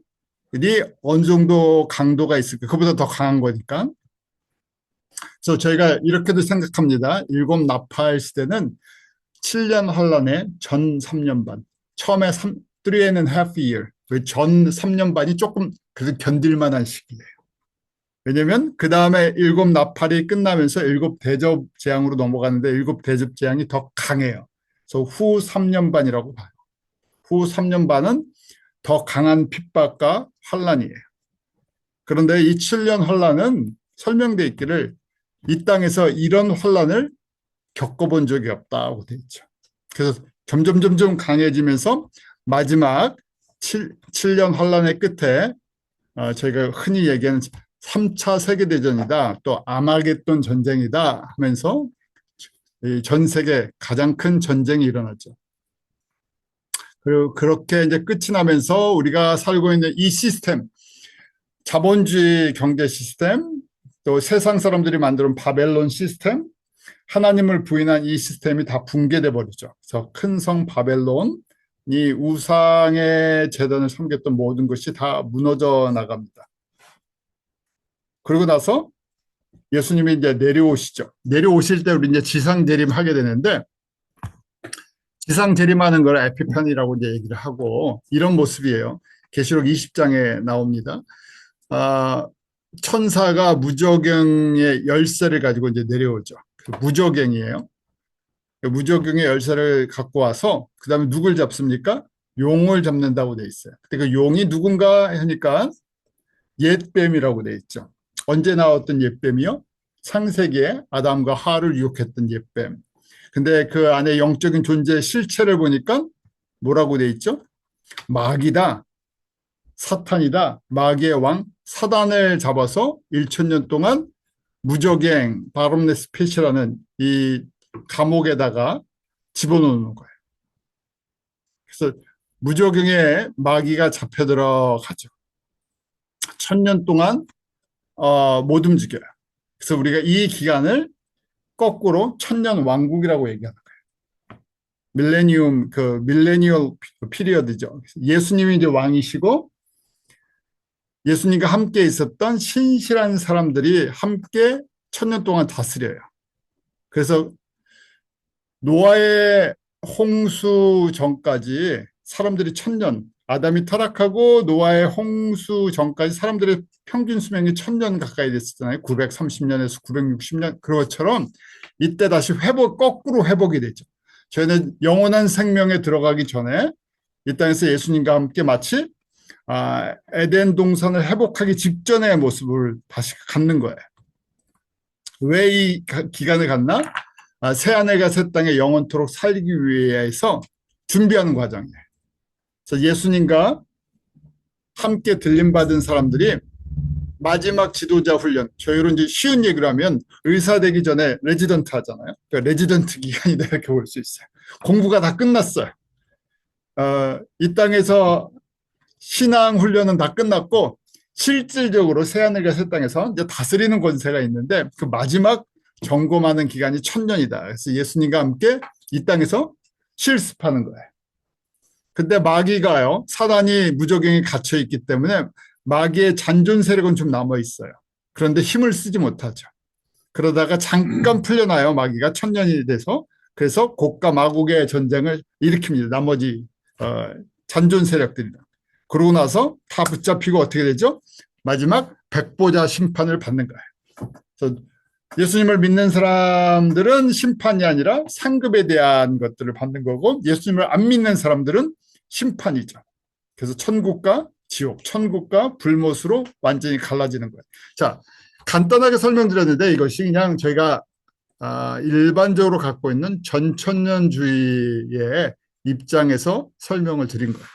어느 정도 강도가 있을까? 그보다 더 강한 거니까. 그래서 저희가 이렇게도 생각합니다. 일곱 나팔 시대는 7년 환란의 전 3년 반. 처음에 3.5 year. 전 3년 반이 조금 그래도 견딜 만한 시기예요. 왜냐면 그 다음에 일곱 나팔이 끝나면서 일곱 대접 재앙으로 넘어가는데 일곱 대접 재앙이 더 강해요. 그래서 후 3년 반이라고 봐요. 후 3년 반은 더 강한 핍박과 환란이에요. 그런데 이 7년 환란은 설명돼 있기를 이 땅에서 이런 환란을 겪어본 적이 없다고 돼 있죠. 그래서 점점 강해지면서 마지막 7년 환란의 끝에 저희가 흔히 얘기하는 3차 세계대전이다, 또 아마겟돈 전쟁이다 하면서 전 세계 가장 큰 전쟁이 일어나죠. 그리고 그렇게 이제 끝이 나면서 우리가 살고 있는 이 시스템, 자본주의 경제 시스템, 또 세상 사람들이 만든 바벨론 시스템, 하나님을 부인한 이 시스템이 다 붕괴돼 버리죠. 그래서 큰 성 바벨론, 이 우상의 제단을 섬겼던 모든 것이 다 무너져 나갑니다. 그러고 나서 예수님이 이제 내려오시죠. 내려오실 때 우리 이제 지상 재림하게 되는데, 지상 재림하는 걸 에피판이라고 이제 얘기를 하고, 이런 모습이에요. 계시록 20장에 나옵니다. 천사가 무저갱의 열쇠를 가지고 이제 내려오죠. 무저갱이에요. 무저갱의 열쇠를 갖고 와서 그 다음에 누굴 잡습니까? 용을 잡는다고 돼 있어요. 근데 그 용이 누군가 하니까 옛뱀이라고 돼 있죠. 언제 나왔던 옛뱀이요? 창세기에 아담과 하와를 유혹했던 옛뱀. 근데 그 안에 영적인 존재의 실체를 보니까 뭐라고 돼 있죠? 마귀다, 사탄이다, 마귀의 왕 사단을 잡아서 1000년 동안 무저갱 바롬네스 핏이라는 이 감옥에다가 집어넣는 거예요. 그래서 무저갱에 마귀가 잡혀 들어가죠. 1000년 동안 못 움직여요. 그래서 우리가 이 기간을 거꾸로 천년 왕국이라고 얘기하는 거예요. 밀레니얼 피리어드죠. 예수님이 이제 왕이시고 예수님과 함께 있었던 신실한 사람들이 함께 천년 동안 다스려요. 그래서 노아의 홍수 전까지 사람들이 천년, 아담이 타락하고 노아의 홍수 전까지 사람들의 평균 수명이 1000년 가까이 됐었잖아요. 930년에서 960년. 그것처럼 이때 다시 거꾸로 회복이 되죠. 저희는 영원한 생명에 들어가기 전에 이 땅에서 예수님과 함께 마치 에덴 동산을 회복하기 직전의 모습을 다시 갖는 거예요. 왜 이 기간을 갖나? 새하늘과 새 땅에 영원토록 살기 위해서 준비하는 과정이에요. 그래서 예수님과 함께 들림받은 사람들이 마지막 지도자 훈련, 저희로 이제 쉬운 얘기를 하면 의사 되기 전에 레지던트 하잖아요. 그러니까 레지던트 기간이다 이렇게 볼 수 있어요. 공부가 다 끝났어요. 이 땅에서 신앙 훈련은 다 끝났고 실질적으로 새하늘과 새 땅에서 이제 다스리는 권세가 있는데 그 마지막 점검하는 기간이 1000년이다. 그래서 예수님과 함께 이 땅에서 실습하는 거예요. 근데 마귀가요, 사단이 무저갱에 갇혀 있기 때문에 마귀의 잔존 세력은 좀 남아 있어요. 그런데 힘을 쓰지 못하죠. 그러다가 잠깐 풀려나요. 마귀가 1000년이 돼서. 그래서 곡과 마곡의 전쟁을 일으킵니다. 나머지 잔존 세력들이랑. 그러고 나서 다 붙잡히고 어떻게 되죠? 마지막 백보자 심판을 받는 거예요. 그래서 예수님을 믿는 사람들은 심판이 아니라 상급에 대한 것들을 받는 거고 예수님을 안 믿는 사람들은 심판이죠. 그래서 천국과 지옥, 천국과 불못으로 완전히 갈라지는 거예요. 자, 간단하게 설명드렸는데 이것이 그냥 저희가 일반적으로 갖고 있는 전천년주의의 입장에서 설명을 드린 거예요.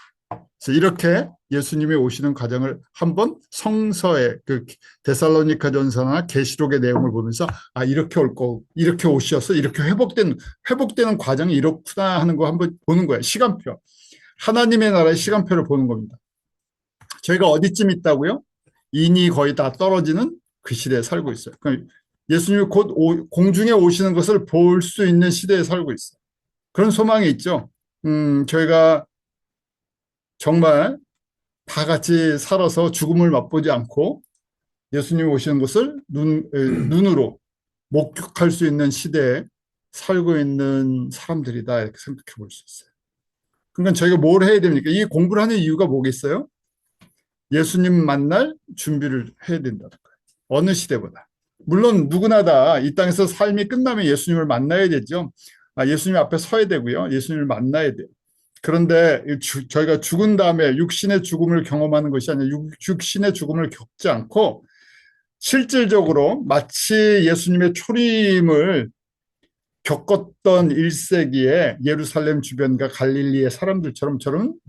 그래서 이렇게 예수님이 오시는 과정을 한번 성서의 그 데살로니가전서나 계시록의 내용을 보면서 아 이렇게 올 거, 이렇게 오셔서 이렇게 회복되는 과정이 이렇구나 하는 거 한번 보는 거예요. 시간표. 하나님의 나라의 시간표를 보는 겁니다. 저희가 어디쯤 있다고요? 인이 거의 다 떨어지는 그 시대에 살고 있어요. 그러니까 예수님이 곧 공중에 오시는 것을 볼 수 있는 시대에 살고 있어요. 그런 소망이 있죠. 저희가 정말 다 같이 살아서 죽음을 맛보지 않고 예수님이 오시는 것을 눈으로 목격할 수 있는 시대에 살고 있는 사람들이다 이렇게 생각해 볼 수 있어요. 그러니까 저희가 뭘 해야 됩니까? 이 공부를 하는 이유가 뭐겠어요? 예수님 만날 준비를 해야 된다는 거예요. 어느 시대보다. 물론 누구나 다 이 땅에서 삶이 끝나면 예수님을 만나야 되죠. 예수님 앞에 서야 되고요. 예수님을 만나야 돼요. 그런데 저희가 죽은 다음에 육신의 죽음을 경험하는 것이 아니라 육신의 죽음을 겪지 않고 실질적으로 마치 예수님의 초림을 겪었던 1세기에 예루살렘 주변과 갈릴리의 사람들처럼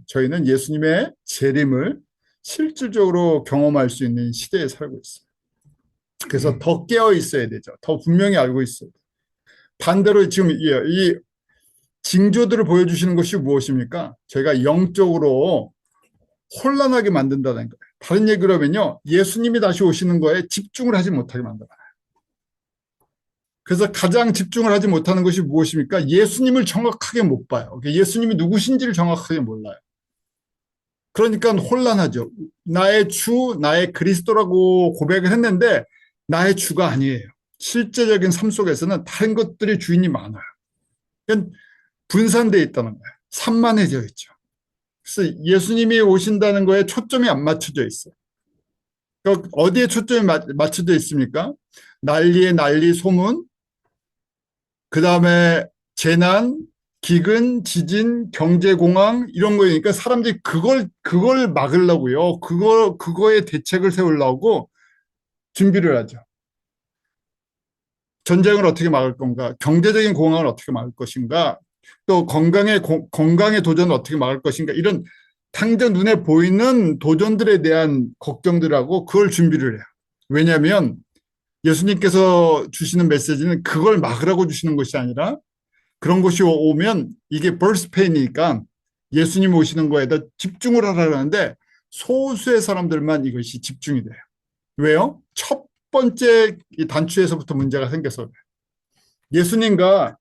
저희는 예수님의 재림을 실질적으로 경험할 수 있는 시대에 살고 있어요. 그래서 더 깨어 있어야 되죠. 더 분명히 알고 있어요. 반대로 지금 이 징조들을 보여주시는 것이 무엇입니까? 저희가 영적으로 혼란하게 만든다는 거예요. 다른 얘기로 하면요. 예수님이 다시 오시는 거에 집중을 하지 못하게 만들어요. 그래서 가장 집중을 하지 못하는 것이 무엇입니까? 예수님을 정확하게 못 봐요. 예수님이 누구신지를 정확하게 몰라요. 그러니까 혼란하죠. 나의 주, 나의 그리스도라고 고백을 했는데 나의 주가 아니에요. 실제적인 삶 속에서는 다른 것들이 주인이 많아요. 그러니까 분산되어 있다는 거예요. 산만해져 있죠. 그래서 예수님이 오신다는 거에 초점이 안 맞춰져 있어요. 그러니까 어디에 초점이 맞춰져 있습니까? 난리에 난리 소문, 그 다음에 재난, 기근, 지진, 경제공황 이런 거니까 사람들이 그걸 막으려고요. 그거에 대책을 세우려고 준비를 하죠. 전쟁을 어떻게 막을 건가? 경제적인 공황을 어떻게 막을 것인가? 또 건강의 도전을 어떻게 막을 것인가? 이런 당장 눈에 보이는 도전들에 대한 걱정들하고 그걸 준비를 해요. 왜냐하면 예수님께서 주시는 메시지는 그걸 막으라고 주시는 것이 아니라 그런 것이 오면 이게 버스트 페인이니까 예수님 오시는 거에다 집중을 하라고 하는데 소수의 사람들만 이것이 집중이 돼요. 왜요? 첫 번째 단추에서부터 문제가 생겨서 그래요. 예수님과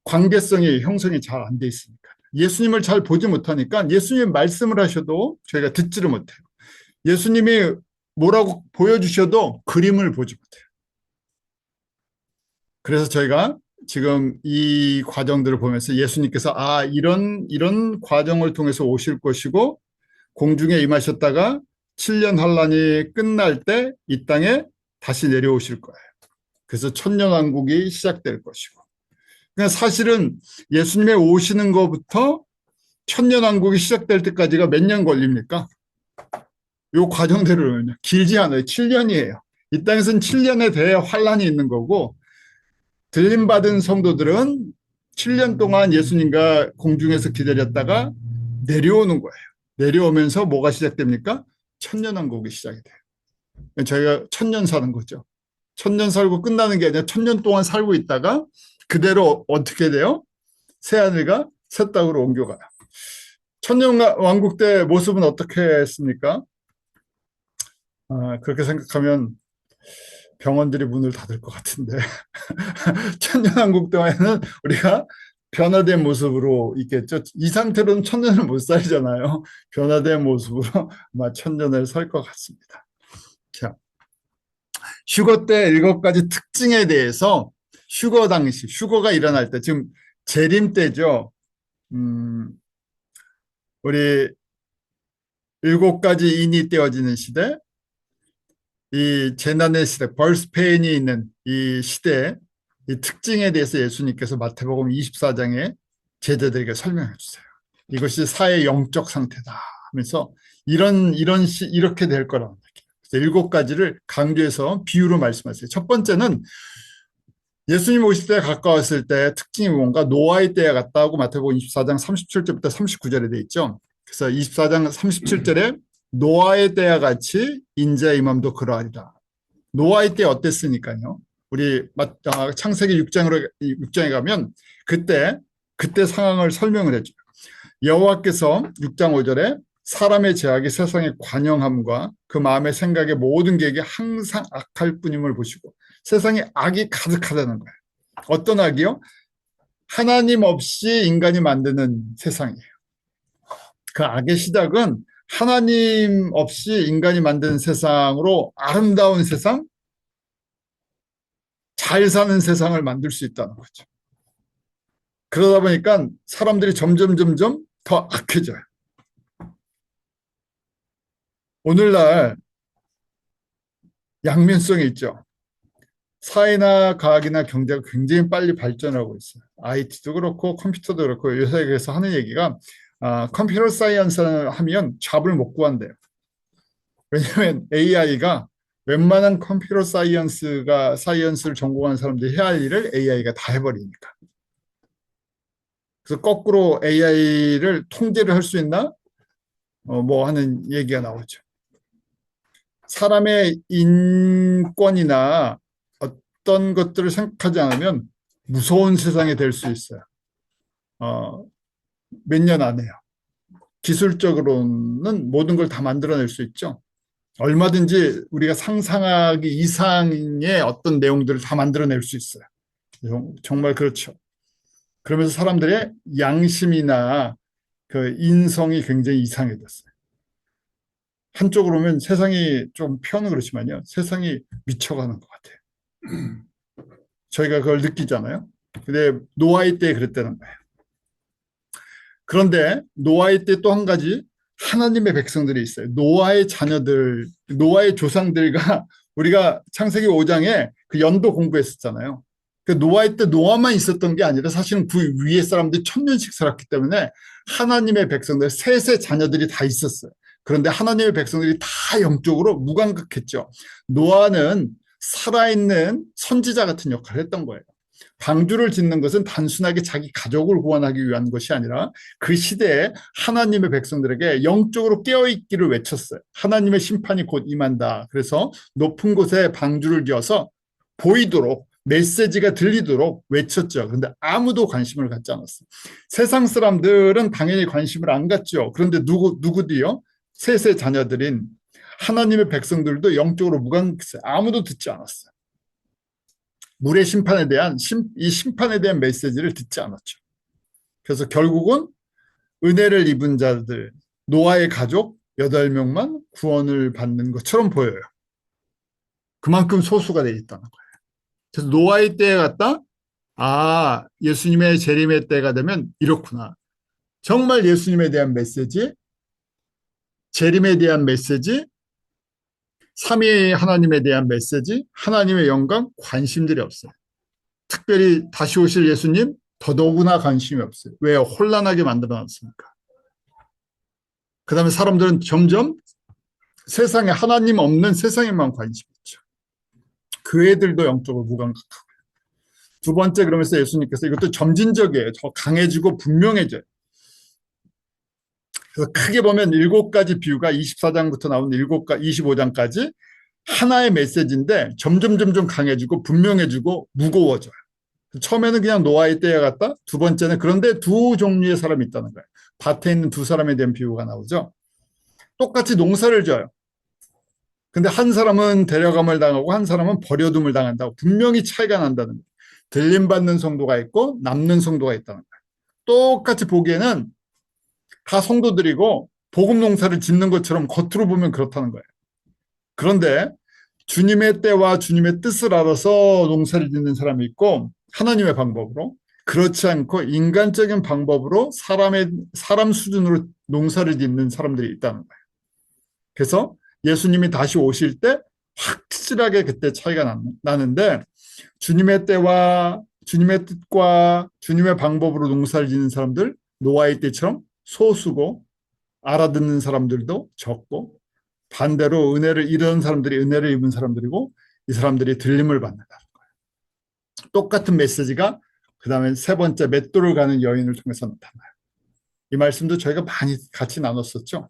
관계성이 형성이 잘 안 돼 있으니까. 예수님을 잘 보지 못하니까 예수님 말씀을 하셔도 저희가 듣지를 못해요. 예수님이 뭐라고 보여주셔도 그림을 보지 못해요. 그래서 저희가 지금 이 과정들을 보면서 예수님께서 이런 과정을 통해서 오실 것이고 공중에 임하셨다가 7년 환란이 끝날 때 이 땅에 다시 내려오실 거예요. 그래서 천년왕국이 시작될 것이고. 그러니까 사실은 예수님의 오시는 것부터 천년왕국이 시작될 때까지가 몇 년 걸립니까? 요 과정대로는요. 길지 않아요. 7년이에요. 이 땅에서는 7년에 대해 환란이 있는 거고 들림받은 성도들은 7년 동안 예수님과 공중에서 기다렸다가 내려오는 거예요. 내려오면서 뭐가 시작됩니까? 천년왕국이 시작이 돼요. 저희가 천년 사는 거죠. 천년 살고 끝나는 게 아니라 천년 동안 살고 있다가 그대로 어떻게 돼요? 새하늘과 새 땅으로 옮겨가요. 천년왕국 때 모습은 어떻게 했습니까? 그렇게 생각하면 병원들이 문을 닫을 것 같은데 천년왕국 동안에는 우리가 변화된 모습으로 있겠죠. 이 상태로는 천년을 못 살잖아요. 변화된 모습으로 아마 천년을 살 것 같습니다. 자, 휴거 때 7가지 특징에 대해서 휴거 당시, 휴거가 일어날 때, 지금 재림 때죠. 우리 7가지 인이 떼어지는 시대, 이 재난의 시대, 벌스페인이 있는 이 시대, 이 특징에 대해서 예수님께서 마태복음 24장에 제자들에게 설명해 주세요. 이것이 사회 영적 상태다 하면서 이렇게 될 거라는 얘기예요. 7가지를 강조해서 비유로 말씀하세요. 첫 번째는 예수님 오실 때 가까웠을 때 특징이 뭔가 노아의 때와 같다고 마태복음 24장 37절부터 39절에 돼 있죠. 그래서 24장 37절에 노아의 때와 같이 인자의 임함도 그러하리라. 노아의 때 어땠으니까요. 우리 창세기 6장에 가면 그때 상황을 설명을 해줘요. 여호와께서 6장 5절에 사람의 죄악이 세상에 관영함과 그 마음의 생각의 모든 계획이 항상 악할 뿐임을 보시고 세상에 악이 가득하다는 거예요. 어떤 악이요? 하나님 없이 인간이 만드는 세상이에요. 그 악의 시작은 하나님 없이 인간이 만드는 세상으로 아름다운 세상, 잘 사는 세상을 만들 수 있다는 거죠. 그러다 보니까 사람들이 점점 더 악해져요. 오늘날 양면성이 있죠. 사회나 과학이나 경제가 굉장히 빨리 발전하고 있어요. IT도 그렇고 컴퓨터도 그렇고 요새 그래서 하는 얘기가 컴퓨터 사이언스를 하면 잡을 못 구한대요. 왜냐하면 AI가 웬만한 컴퓨터 사이언스를 전공한 사람들이 해야 할 일을 AI가 다 해버리니까. 그래서 거꾸로 AI를 통제를 할 수 있나? 뭐 하는 얘기가 나오죠. 사람의 인권이나 어떤 것들을 생각하지 않으면 무서운 세상이 될 수 있어요. 몇 년 안에요. 기술적으로는 모든 걸 다 만들어낼 수 있죠. 얼마든지 우리가 상상하기 이상의 어떤 내용들을 다 만들어낼 수 있어요. 정말 그렇죠. 그러면서 사람들의 양심이나 그 인성이 굉장히 이상해졌어요. 한쪽으로 보면 세상이 좀 표현은 그렇지만요. 세상이 미쳐가는 것 같아요. 저희가 그걸 느끼잖아요. 근데 노아의 때 그랬다는 거예요. 그런데 노아의 때 또 한 가지 하나님의 백성들이 있어요. 노아의 자녀들, 노아의 조상들과 우리가 창세기 5장에 그 연도 공부했었잖아요. 그 노아의 때 노아만 있었던 게 아니라 사실은 그 위에 사람들이 1000년씩 살았기 때문에 하나님의 백성들, 셋의 자녀들이 다 있었어요. 그런데 하나님의 백성들이 다 영적으로 무감각했죠. 노아는 살아있는 선지자 같은 역할을 했던 거예요. 방주를 짓는 것은 단순하게 자기 가족을 구원하기 위한 것이 아니라 그 시대에 하나님의 백성들에게 영적으로 깨어있기를 외쳤어요. 하나님의 심판이 곧 임한다. 그래서 높은 곳에 방주를 지어서 보이도록 메시지가 들리도록 외쳤죠. 그런데 아무도 관심을 갖지 않았어요. 세상 사람들은 당연히 관심을 안 갖죠. 그런데 누구도요? 셋의 자녀들인 하나님의 백성들도 영적으로 무감각했어요. 아무도 듣지 않았어요. 물의 심판에 대한 이 심판에 대한 메시지를 듣지 않았죠. 그래서 결국은 은혜를 입은 자들, 노아의 가족 8명만 구원을 받는 것처럼 보여요. 그만큼 소수가 돼 있다는 거예요. 그래서 노아의 때에 갔다, 예수님의 재림의 때가 되면 이렇구나. 정말 예수님에 대한 메시지, 재림에 대한 메시지, 삼위 하나님에 대한 메시지, 하나님의 영광, 관심들이 없어요. 특별히 다시 오실 예수님, 더더구나 관심이 없어요. 왜요? 혼란하게 만들어놨으니까. 그 다음에 사람들은 점점 세상에 하나님 없는 세상에만 관심이 있죠. 그 애들도 영적으로 무감각하고요. 두 번째, 그러면서 예수님께서 이것도 점진적이에요. 더 강해지고 분명해져요. 그래서 크게 보면 7가지 비유가 24장부터 나온 25장까지 하나의 메시지인데 점점 강해지고 분명해지고 무거워져요. 처음에는 그냥 노아의 때에 갔다. 두 번째는 그런데 두 종류의 사람이 있다는 거예요. 밭에 있는 두 사람에 대한 비유가 나오죠. 똑같이 농사를 져요. 근데 한 사람은 데려감을 당하고 한 사람은 버려둠을 당한다고 분명히 차이가 난다는 거예요. 들림받는 성도가 있고 남는 성도가 있다는 거예요. 똑같이 보기에는 다 성도들이고 복음 농사를 짓는 것처럼 겉으로 보면 그렇다는 거예요. 그런데 주님의 때와 주님의 뜻을 알아서 농사를 짓는 사람이 있고 하나님의 방법으로, 그렇지 않고 인간적인 방법으로 사람 수준으로 농사를 짓는 사람들이 있다는 거예요. 그래서 예수님이 다시 오실 때 확실하게 그때 차이가 나는데 주님의 때와 주님의 뜻과 주님의 방법으로 농사를 짓는 사람들, 노아의 때처럼 소수고 알아듣는 사람들도 적고, 반대로 이런 사람들이 은혜를 입은 사람들이고 이 사람들이 들림을 받는다는 거예요. 똑같은 메시지가 그 다음에 세 번째 맷돌을 가는 여인을 통해서 나타나요. 이 말씀도 저희가 많이 같이 나눴었죠.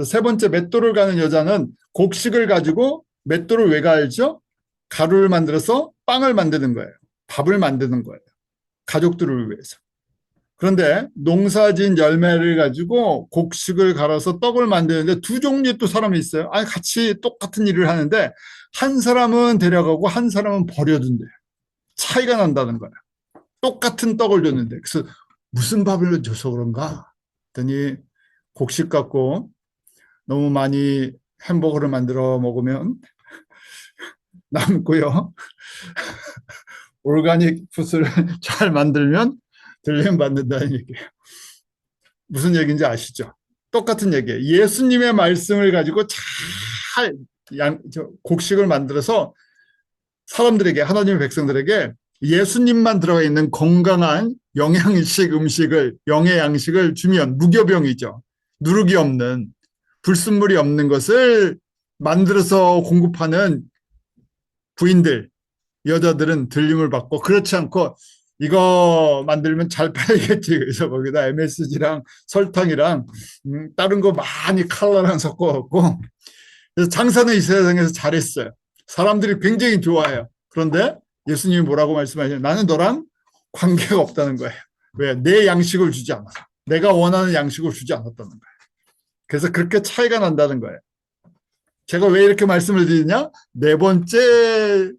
세 번째, 맷돌을 가는 여자는 곡식을 가지고 맷돌을 왜 갈죠? 가루를 만들어서 빵을 만드는 거예요. 밥을 만드는 거예요. 가족들을 위해서. 그런데 농사진 열매를 가지고 곡식을 갈아서 떡을 만드는데 두 종류의 또 사람이 있어요. 아니, 같이 똑같은 일을 하는데 한 사람은 데려가고 한 사람은 버려둔대요. 차이가 난다는 거예요. 똑같은 떡을 줬는데. 그래서 무슨 밥을 줘서 그런가? 했더니 곡식 갖고 너무 많이 햄버거를 만들어 먹으면 남고요. 오르가닉 푸드를 잘 만들면 들림 받는다는 얘기예요. 무슨 얘기인지 아시죠? 똑같은 얘기예요. 예수님의 말씀을 가지고 잘 곡식을 만들어서 사람들에게, 하나님의 백성들에게 예수님만 들어가 있는 건강한 영양식 음식을, 영의 양식을 주면 무교병이죠. 누룩이 없는, 불순물이 없는 것을 만들어서 공급하는 부인들, 여자들은 들림을 받고, 그렇지 않고 이거 만들면 잘 팔리겠지. 그래서 거기다 MSG랑 설탕이랑 다른 거 많이 칼로랑 섞어갖고, 그래서 장사는 이 세상에서 잘했어요. 사람들이 굉장히 좋아해요. 그런데 예수님이 뭐라고 말씀하시냐면 나는 너랑 관계가 없다는 거예요. 왜? 내 양식을 주지 않아서. 내가 원하는 양식을 주지 않았다는 거예요. 그래서 그렇게 차이가 난다는 거예요. 제가 왜 이렇게 말씀을 드리냐? 네 번째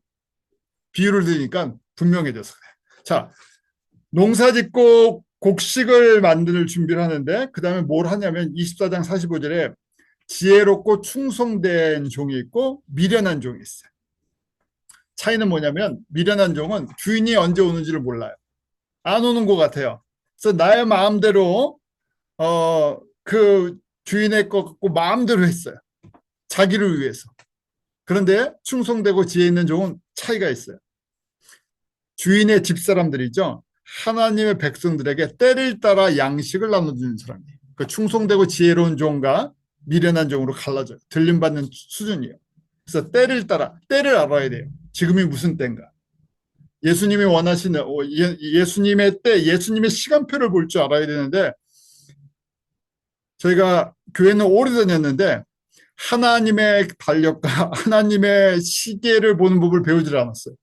비유를 드리니까 분명해져서 그래요. 자, 농사 짓고 곡식을 만들 준비를 하는데 그 다음에 뭘 하냐면 24장 45절에 지혜롭고 충성된 종이 있고 미련한 종이 있어요. 차이는 뭐냐면 미련한 종은 주인이 언제 오는지를 몰라요. 안 오는 것 같아요. 그래서 나의 마음대로 그 주인의 것 갖고 마음대로 했어요. 자기를 위해서. 그런데 충성되고 지혜 있는 종은 차이가 있어요. 주인의 집사람들이죠. 하나님의 백성들에게 때를 따라 양식을 나눠주는 사람이에요. 그 충성되고 지혜로운 종과 미련한 종으로 갈라져요. 들림받는 수준이에요. 그래서 때를 따라, 때를 알아야 돼요. 지금이 무슨 때인가. 예수님이 원하시는, 예수님의 때, 예수님의 시간표를 볼 줄 알아야 되는데, 저희가 교회는 오래 다녔는데, 하나님의 달력과 하나님의 시계를 보는 법을 배우질 않았어요.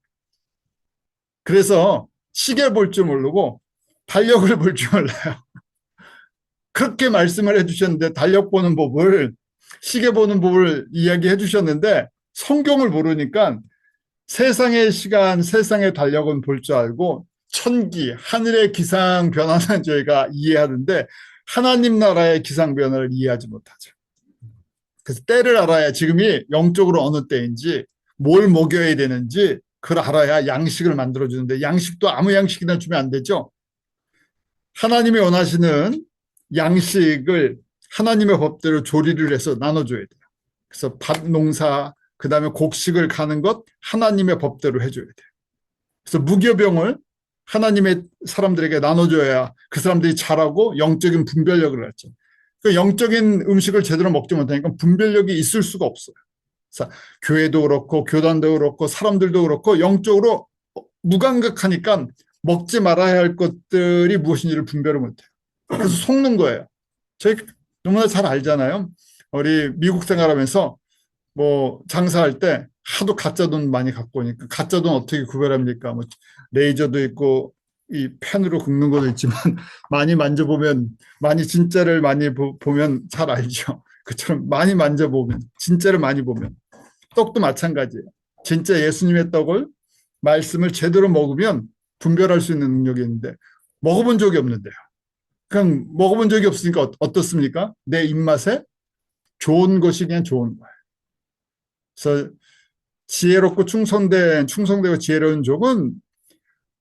그래서 시계 볼 줄 모르고 달력을 볼 줄 몰라요. 그렇게 말씀을 해주셨는데 달력 보는 법을, 시계 보는 법을 이야기해 주셨는데 성경을 모르니까 세상의 시간, 세상의 달력은 볼 줄 알고 천기, 하늘의 기상 변화는 저희가 이해하는데 하나님 나라의 기상 변화를 이해하지 못하죠. 그래서 때를 알아야 지금이 영적으로 어느 때인지 뭘 먹여야 되는지 그걸 알아야 양식을 만들어주는데 양식도 아무 양식이나 주면 안 되죠. 하나님이 원하시는 양식을 하나님의 법대로 조리를 해서 나눠줘야 돼요. 그래서 밭 농사, 그 다음에 곡식을 가는 것 하나님의 법대로 해줘야 돼요. 그래서 무교병을 하나님의 사람들에게 나눠줘야 그 사람들이 잘하고 영적인 분별력을 갖죠. 그 영적인 음식을 제대로 먹지 못하니까 분별력이 있을 수가 없어요. 그래서 교회도 그렇고 교단도 그렇고 사람들도 그렇고 영적으로 무감각하니까 먹지 말아야 할 것들이 무엇인지를 분별을 못해요. 그래서 속는 거예요. 저희 너무나 잘 알잖아요. 우리 미국 생활하면서 뭐 장사할 때 하도 가짜 돈 많이 갖고 오니까 가짜 돈 어떻게 구별합니까? 뭐 레이저도 있고 이 펜으로 긁는 것도 있지만 많이 만져보면 많이 진짜를 많이 보면 잘 알죠. 그처럼 많이 만져보면 진짜를 많이 보면 떡도 마찬가지예요. 진짜 예수님의 떡을 말씀을 제대로 먹으면 분별할 수 있는 능력이 있는데 먹어본 적이 없는데요. 그냥 먹어본 적이 없으니까 어떻습니까? 내 입맛에 좋은 것이 그냥 좋은 거예요. 그래서 지혜롭고 충성되고 지혜로운 종은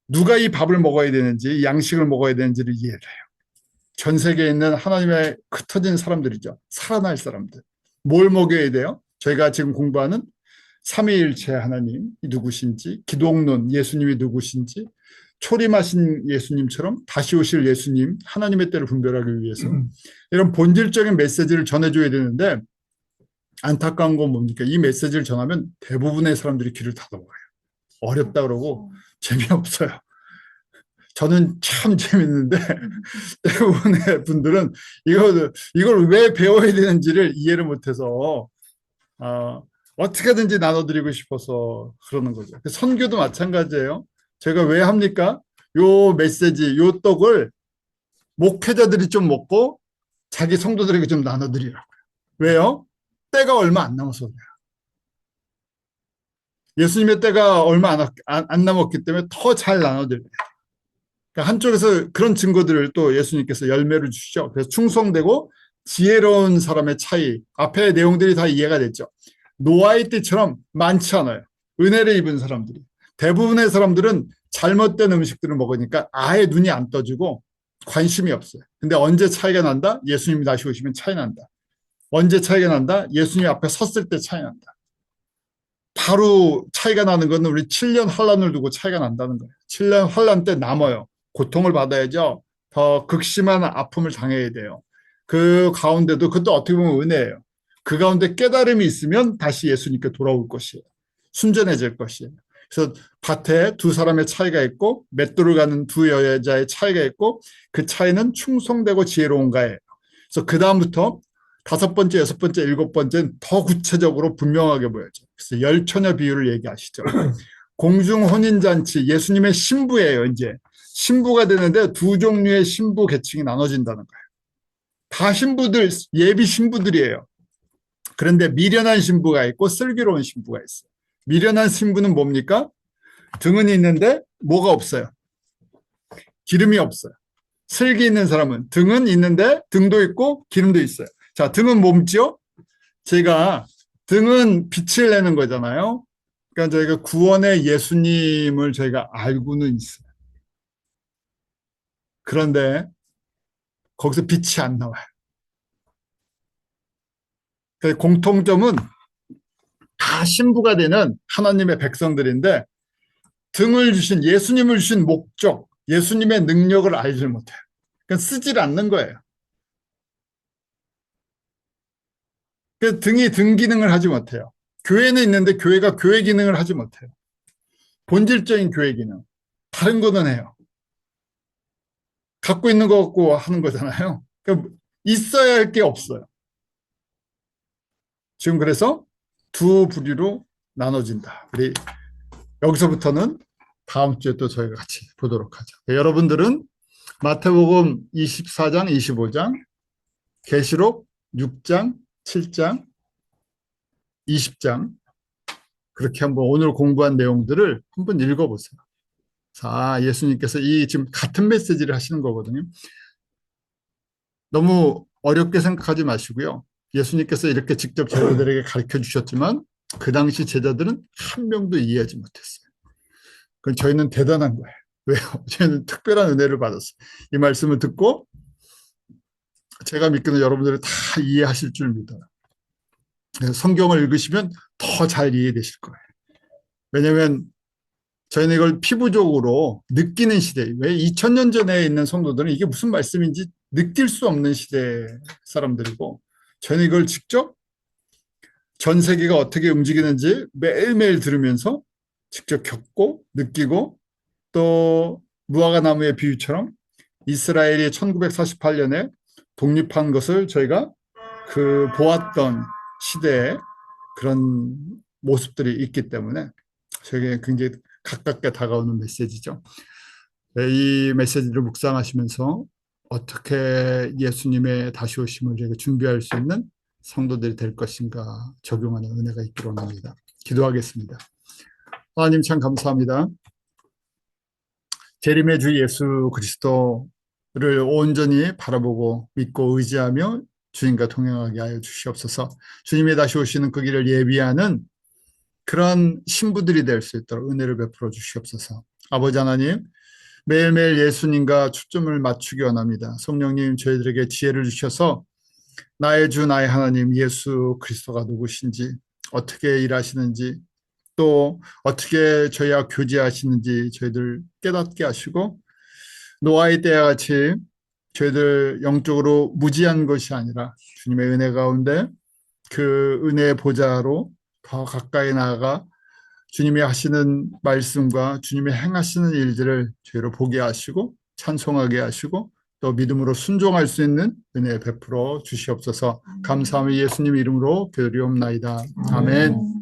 누가 이 밥을 먹어야 되는지 양식을 먹어야 되는지를 이해를 해요. 전 세계에 있는 하나님의 흩어진 사람들이죠. 살아날 사람들. 뭘 먹여야 돼요? 저희가 지금 공부하는 삼위일체 하나님이 누구신지, 기독론 예수님이 누구신지, 초림하신 예수님처럼 다시 오실 예수님, 하나님의 때를 분별하기 위해서 이런 본질적인 메시지를 전해줘야 되는데 안타까운 건 뭡니까? 이 메시지를 전하면 대부분의 사람들이 귀를 닫아버려요. 어렵다 그러고 재미없어요. 저는 참 재밌는데 대부분의 분들은 이걸 왜 배워야 되는지를 이해를 못해서 아, 어떻게든지 나눠드리고 싶어서 그러는 거죠. 선교도 마찬가지예요. 제가 왜 합니까? 요 메시지, 요 떡을 목회자들이 좀 먹고 자기 성도들에게 좀 나눠드리라고요. 왜요? 때가 얼마 안 남아서 그래요. 예수님의 때가 얼마 안 남았기 때문에 더 잘 나눠드려요. 그러니까 한쪽에서 그런 증거들을 또 예수님께서 열매를 주시죠. 그래서 충성되고 지혜로운 사람의 차이. 앞에 내용들이 다 이해가 됐죠. 노아의 때처럼 많지 않아요. 은혜를 입은 사람들이. 대부분의 사람들은 잘못된 음식들을 먹으니까 아예 눈이 안 떠지고 관심이 없어요. 근데 언제 차이가 난다? 예수님이 다시 오시면 차이 난다. 언제 차이가 난다? 예수님 앞에 섰을 때 차이 난다. 바로 차이가 나는 건 우리 7년 환란을 두고 차이가 난다는 거예요. 7년 환란 때 남아요. 고통을 받아야죠. 더 극심한 아픔을 당해야 돼요. 그 가운데도 그것도 어떻게 보면 은혜예요. 그 가운데 깨달음이 있으면 다시 예수님께 돌아올 것이에요. 순전해질 것이에요. 그래서 밭에 두 사람의 차이가 있고 맷돌을 가는 두 여자의 차이가 있고 그 차이는 충성되고 지혜로운가예요. 그래서 그 다음부터 다섯 번째, 여섯 번째, 일곱 번째는 더 구체적으로 분명하게 보여져. 그래서 열처녀 비유를 얘기하시죠. 공중 혼인잔치, 예수님의 신부예요, 이제. 신부가 되는데 두 종류의 신부 계층이 나눠진다는 거예요. 다 신부들, 예비 신부들이에요. 그런데 미련한 신부가 있고 슬기로운 신부가 있어요. 미련한 신부는 뭡니까? 등은 있는데 뭐가 없어요. 기름이 없어요. 슬기 있는 사람은 등은 있는데 등도 있고 기름도 있어요. 자, 등은 몸지요? 제가 등은 빛을 내는 거잖아요. 그러니까 저희가 구원의 예수님을 저희가 알고는 있어요. 그런데 거기서 빛이 안 나와요. 그 공통점은 다 신부가 되는 하나님의 백성들인데 등을 주신 예수님을 주신 목적, 예수님의 능력을 알지 못해요. 그러니까 쓰질 않는 거예요. 그 등이 등 기능을 하지 못해요. 교회는 있는데 교회가 교회 기능을 하지 못해요. 본질적인 교회 기능. 다른 거는 해요. 갖고 있는 거 갖고 하는 거잖아요. 그러니까 있어야 할 게 없어요. 지금 그래서 두 부류로 나눠진다. 우리 여기서부터는 다음 주에 또 저희가 같이 보도록 하죠. 여러분들은 마태복음 24장, 25장, 계시록 6장, 7장, 20장 그렇게 한번 오늘 공부한 내용들을 한번 읽어보세요. 자, 예수님께서 이 지금 같은 메시지를 하시는 거거든요. 너무 어렵게 생각하지 마시고요. 예수님께서 이렇게 직접 제자들에게 가르쳐 주셨지만 그 당시 제자들은 한 명도 이해하지 못했어요. 그건 저희는 대단한 거예요. 왜요? 저희는 특별한 은혜를 받았어요. 이 말씀을 듣고 제가 믿기는 여러분들이 다 이해하실 줄 믿어요. 성경을 읽으시면 더 잘 이해되실 거예요. 왜냐하면 저희는 이걸 피부적으로 느끼는 시대예요. 왜 2000년 전에 있는 성도들은 이게 무슨 말씀인지 느낄 수 없는 시대 사람들이고 저희는 이걸 직접 전 세계가 어떻게 움직이는지 매일매일 들으면서 직접 겪고 느끼고 또 무화과 나무의 비유처럼 이스라엘이 1948년에 독립한 것을 저희가 그 보았던 시대에 그런 모습들이 있기 때문에 저에게 굉장히 가깝게 다가오는 메시지죠. 이 메시지를 묵상하시면서 어떻게 예수님의 다시 오심을 저희가 준비할 수 있는 성도들이 될 것인가 적용하는 은혜가 있기를 원합니다. 기도하겠습니다. 하나님 참 감사합니다. 재림의 주 예수 그리스도를 온전히 바라보고 믿고 의지하며 주님과 동행하게 하여 주시옵소서. 주님이 다시 오시는 그 길을 예비하는 그런 신부들이 될 수 있도록 은혜를 베풀어 주시옵소서. 아버지 하나님, 매일매일 예수님과 초점을 맞추기 원합니다. 성령님, 저희들에게 지혜를 주셔서 나의 주, 나의 하나님 예수 그리스도가 누구신지, 어떻게 일하시는지, 또 어떻게 저희와 교제하시는지 저희들 깨닫게 하시고 노아의 때와 같이 저희들 영적으로 무지한 것이 아니라 주님의 은혜 가운데 그 은혜의 보좌로 더 가까이 나아가 주님이 하시는 말씀과 주님이 행하시는 일들을 저희로 보게 하시고 찬송하게 하시고 또 믿음으로 순종할 수 있는 은혜 베풀어 주시옵소서. 감사하며 예수님 이름으로 기도리옵나이다. 아멘.